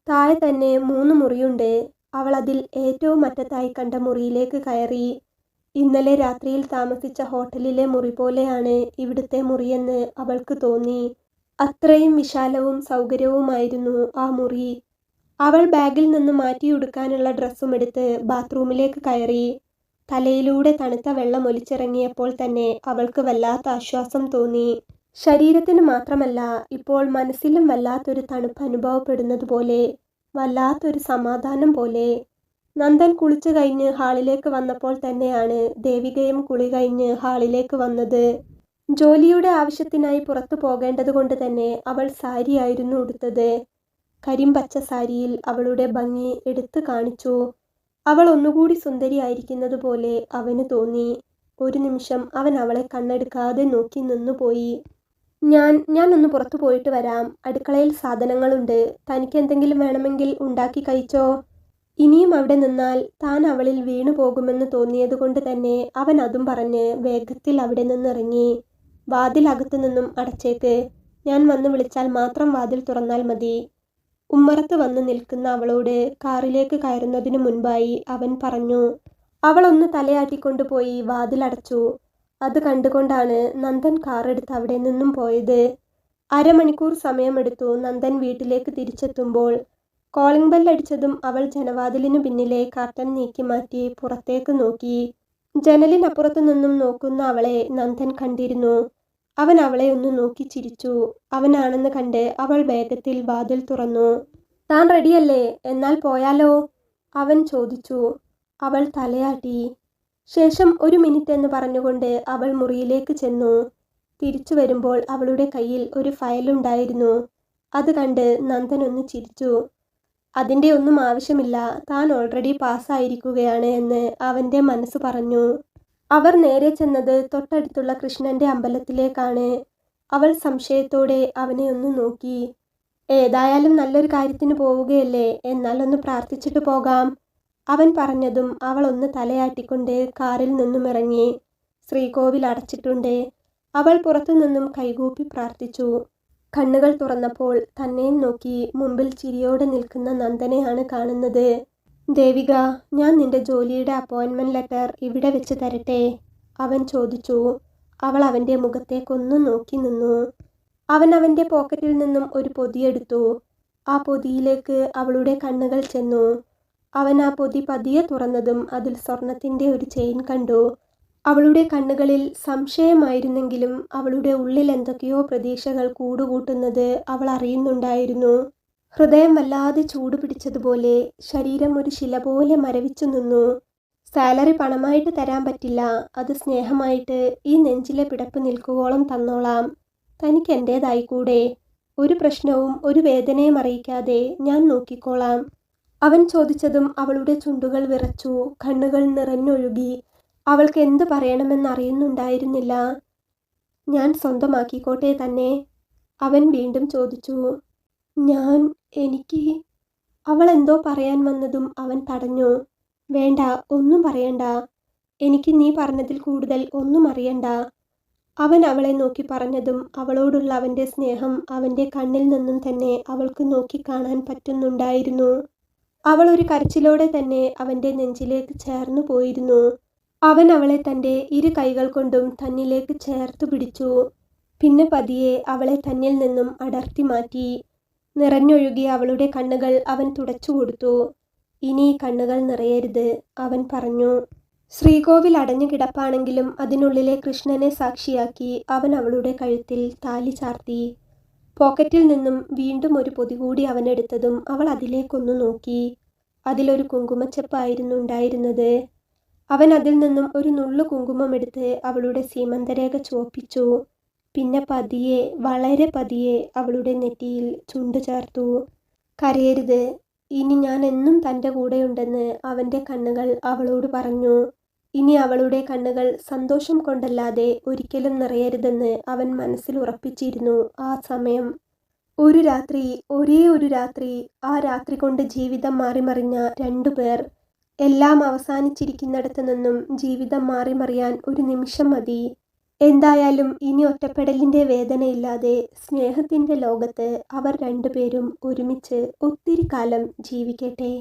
താഴെ തന്നെ 3 മുറിയുണ്ട്. അവൾ അതിൽ ഏറ്റവും അറ്റത്തായി കണ്ട മുറിയിലേക്ക് കയറി. ഇന്നലെ രാത്രിയിൽ താമസിച്ച ഹോട്ടലിലെ മുറി പോലെയാണ് ഇവിടുത്തെ മുറിയെന്ന് അവൾക്ക് തോന്നി. അത്രയും വിശാലവും സൗകര്യവുമായിരുന്നു ആ മുറി. അവൾ ബാഗിൽ നിന്ന് മാറ്റിയുടുക്കാനുള്ള ഡ്രസ്സും എടുത്ത് ബാത്റൂമിലേക്ക് കയറി. തലയിലൂടെ തണുത്ത വെള്ളം ഒലിച്ചിറങ്ങിയപ്പോൾ തന്നെ അവൾക്ക് വല്ലാത്ത ആശ്വാസം തോന്നി. ശരീരത്തിന് മാത്രമല്ല, ഇപ്പോൾ മനസ്സിലും വല്ലാത്തൊരു തണുപ്പ് അനുഭവപ്പെടുന്നത് പോലെ, വല്ലാത്തൊരു സമാധാനം പോലെ. നന്ദൻ കുളിച്ചു കഴിഞ്ഞ് ഹാളിലേക്ക് വന്നപ്പോൾ തന്നെയാണ് ദേവികയും കുളി കഴിഞ്ഞ് ഹാളിലേക്ക് വന്നത്. ജോലിയുടെ ആവശ്യത്തിനായി പുറത്തു പോകേണ്ടത് കൊണ്ട് തന്നെ അവൾ സാരിയായിരുന്നു ഉടുത്തത്. കരിമ്പച്ച സാരിയിൽ അവളുടെ ഭംഗി എടുത്തു കാണിച്ചു. അവൾ ഒന്നുകൂടി സുന്ദരിയായിരിക്കുന്നത് പോലെ അവന് തോന്നി. ഒരു നിമിഷം അവൻ അവളെ കണ്ണെടുക്കാതെ നോക്കി നിന്നുപോയി. ഞാൻ ഒന്ന് പുറത്തു പോയിട്ട് വരാം, അടുക്കളയിൽ സാധനങ്ങളുണ്ട്, തനിക്ക് എന്തെങ്കിലും വേണമെങ്കിൽ ഉണ്ടാക്കി കഴിച്ചോ. ഇനിയും അവിടെ നിന്നാൽ താൻ അവളിൽ വീണു പോകുമെന്ന് തോന്നിയത് കൊണ്ട് തന്നെ അവൻ അതും പറഞ്ഞ് വേഗത്തിൽ അവിടെ നിന്നിറങ്ങി. വാതിൽ അകത്തു നിന്നും അടച്ചേക്ക്, ഞാൻ വന്ന് വിളിച്ചാൽ മാത്രം വാതിൽ തുറന്നാൽ മതി, ഉമ്മറത്ത് വന്ന് നിൽക്കുന്ന അവളോട് കാറിലേക്ക് കയറുന്നതിനു മുൻപായി അവൻ പറഞ്ഞു. അവളൊന്ന് തലയാട്ടിക്കൊണ്ടുപോയി വാതിലടച്ചു. അത് കണ്ടുകൊണ്ടാണ് നന്ദൻ കാറെടുത്ത് അവിടെ നിന്നും പോയത്. അരമണിക്കൂർ സമയമെടുത്തു നന്ദൻ വീട്ടിലേക്ക് തിരിച്ചെത്തുമ്പോൾ. കോളിംഗ് ബെൽ അടിച്ചതും അവൾ ജനവാതിലിനു പിന്നിലെ കർട്ടൻ നീക്കി മാറ്റി പുറത്തേക്ക് നോക്കി. ജനലിനപ്പുറത്തു നിന്നും നോക്കുന്ന അവളെ നന്ദൻ കണ്ടിരുന്നു. അവൻ അവളെ ഒന്ന് നോക്കി ചിരിച്ചു. അവനാണെന്ന് കണ്ട് അവൾ വേഗത്തിൽ വാതിൽ തുറന്നു. താൻ റെഡിയല്ലേ, എന്നാൽ പോയാലോ, അവൻ ചോദിച്ചു. അവൾ തലയാട്ടി. ശേഷം 1 മിനിറ്റ് എന്ന് പറഞ്ഞുകൊണ്ട് അവൾ മുറിയിലേക്ക് ചെന്നു. തിരിച്ചു വരുമ്പോൾ അവളുടെ കയ്യിൽ ഒരു ഫയലുണ്ടായിരുന്നു. അത് കണ്ട് നന്ദൻ ഒന്ന് ചിരിച്ചു. അതിൻ്റെ ഒന്നും ആവശ്യമില്ല, താൻ ഓൾറെഡി പാസ്സായിരിക്കുകയാണ് എന്ന് അവൻ്റെ മനസ്സ് പറഞ്ഞു. അവർ നേരെ ചെന്നത് തൊട്ടടുത്തുള്ള കൃഷ്ണന്റെ അമ്പലത്തിലേക്കാണ്. അവൾ സംശയത്തോടെ അവനെ ഒന്ന് നോക്കി. ഏതായാലും നല്ലൊരു കാര്യത്തിന് പോവുകയല്ലേ, എന്നാൽ ഒന്ന് പ്രാർത്ഥിച്ചിട്ട് പോകാം, അവൻ പറഞ്ഞതും അവൾ ഒന്ന് തലയാട്ടിക്കൊണ്ട് കാറിൽ നിന്നും ഇറങ്ങി. ശ്രീകോവിൽ അടച്ചിട്ടുണ്ട്. അവൾ പുറത്തു നിന്നും കൈകൂപ്പി പ്രാർത്ഥിച്ചു. കണ്ണുകൾ തുറന്നപ്പോൾ തന്നെയും നോക്കി മുമ്പിൽ ചിരിയോടെ നിൽക്കുന്ന നന്ദനെയാണ് കാണുന്നത്. ദേവിക, ഞാൻ നിന്റെ ജോലിയുടെ അപ്പോയിൻമെന്റ് ലെറ്റർ ഇവിടെ വെച്ച് തരട്ടെ, അവൻ ചോദിച്ചു. അവൾ അവൻ്റെ മുഖത്തേക്കൊന്നും നോക്കി നിന്നു. അവൻ അവൻ്റെ പോക്കറ്റിൽ നിന്നും ഒരു പൊതിയെടുത്തു. ആ പൊതിയിലേക്ക് അവളുടെ കണ്ണുകൾ ചെന്നു. അവൻ ആ പൊതി പതിയെ തുറന്നതും അതിൽ സ്വർണത്തിൻ്റെ ഒരു ചെയിൻ കണ്ടു. അവളുടെ കണ്ണുകളിൽ സംശയമായിരുന്നെങ്കിലും അവളുടെ ഉള്ളിൽ എന്തൊക്കെയോ പ്രതീക്ഷകൾ കൂടുകൂട്ടുന്നത് അവൾ അറിയുന്നുണ്ടായിരുന്നു. ഹൃദയം വല്ലാതെ ചൂട് പിടിച്ചതുപോലെ, ശരീരം ഒരു ശില പോലെ മരവിച്ചു നിന്നു. സാലറി പണമായിട്ട് തരാൻ പറ്റില്ല, അത് സ്നേഹമായിട്ട് ഈ നെഞ്ചിലെ പിടപ്പ് നിൽക്കുവോളം തന്നോളാം, തനിക്ക് എൻ്റേതായിക്കൂടെ, ഒരു പ്രശ്നവും ഒരു വേദനയും അറിയിക്കാതെ ഞാൻ നോക്കിക്കോളാം, അവൻ ചോദിച്ചതും അവളുടെ ചുണ്ടുകൾ വിറച്ചു, കണ്ണുകൾ നിറഞ്ഞൊഴുകി. അവൾക്ക് എന്ത് പറയണമെന്നറിയുന്നുണ്ടായിരുന്നില്ല. ഞാൻ സ്വന്തമാക്കിക്കോട്ടെ തന്നെ, അവൻ വീണ്ടും ചോദിച്ചു. എനിക്ക് അവൾ എന്തോ പറയാൻ വന്നതും അവൻ തടഞ്ഞു. വേണ്ട, ഒന്നും പറയണ്ട, എനിക്ക് നീ പറഞ്ഞതിൽ കൂടുതൽ ഒന്നും അറിയണ്ട, അവൻ അവളെ നോക്കി പറഞ്ഞതും അവളോടുള്ള അവൻ്റെ സ്നേഹം അവൻ്റെ കണ്ണിൽ നിന്നും തന്നെ അവൾക്ക് നോക്കിക്കാണാൻ പറ്റുന്നുണ്ടായിരുന്നു. അവൾ ഒരു കരച്ചിലോടെ തന്നെ അവൻ്റെ നെഞ്ചിലേക്ക് ചേർന്നു പോയിരുന്നു. അവൻ അവളെ തൻ്റെ 2 കൈകൾ കൊണ്ടും തന്നിലേക്ക് ചേർത്തു പിടിച്ചു. പിന്നെ പതിയെ അവളെ തന്നിൽ നിന്നും അടർത്തി മാറ്റി. നിറഞ്ഞൊഴുകിയ അവളുടെ കണ്ണുകൾ അവൻ തുടച്ചു കൊടുത്തു. ഇനി കണ്ണുകൾ നിറയരുത്, അവൻ പറഞ്ഞു. ശ്രീകോവിൽ അടഞ്ഞു കിടപ്പാണെങ്കിലും അതിനുള്ളിലെ കൃഷ്ണനെ സാക്ഷിയാക്കി അവൻ അവളുടെ കഴുത്തിൽ താലി ചാർത്തി. പോക്കറ്റിൽ നിന്നും വീണ്ടും ഒരു പൊതി കൂടി അവനെടുത്തതും അവൾ അതിലേക്കൊന്നു നോക്കി. അതിലൊരു കുങ്കുമച്ചെപ്പായിരുന്നു ഉണ്ടായിരുന്നത്. അവൻ അതിൽ നിന്നും ഒരു നുള്ളു കുങ്കുമം എടുത്ത് അവളുടെ സീമന്തരേഖ ചുവപ്പിച്ചു. പിന്നെ പതിയെ, വളരെ പതിയെ അവളുടെ നെറ്റിയിൽ ചുണ്ടു ചേർത്തു. കരയരുത്, ഇനി ഞാൻ എന്നും തൻ്റെ കൂടെയുണ്ടെന്ന് അവൻ്റെ കണ്ണുകൾ അവളോട് പറഞ്ഞു. ഇനി അവളുടെ കണ്ണുകൾ സന്തോഷം കൊണ്ടല്ലാതെ ഒരിക്കലും നിറയരുതെന്ന് അവൻ മനസ്സിൽ ഉറപ്പിച്ചിരുന്നു. ആ സമയം ഒരു രാത്രി, ഒരേ ഒരു രാത്രി, ആ രാത്രി കൊണ്ട് ജീവിതം മാറിമറിഞ്ഞ രണ്ടുപേർ. എല്ലാം അവസാനിച്ചിരിക്കുന്നിടത്തു നിന്നും ജീവിതം മാറിമറിയാൻ ഒരു നിമിഷം മതി. എന്തായാലും ഇനി ഒറ്റപ്പെടലിൻ്റെ വേദനയില്ലാതെ സ്നേഹത്തിൻ്റെ ലോകത്ത് അവർ രണ്ടുപേരും ഒരുമിച്ച് ഒത്തിരി കാലം ജീവിക്കട്ടെ.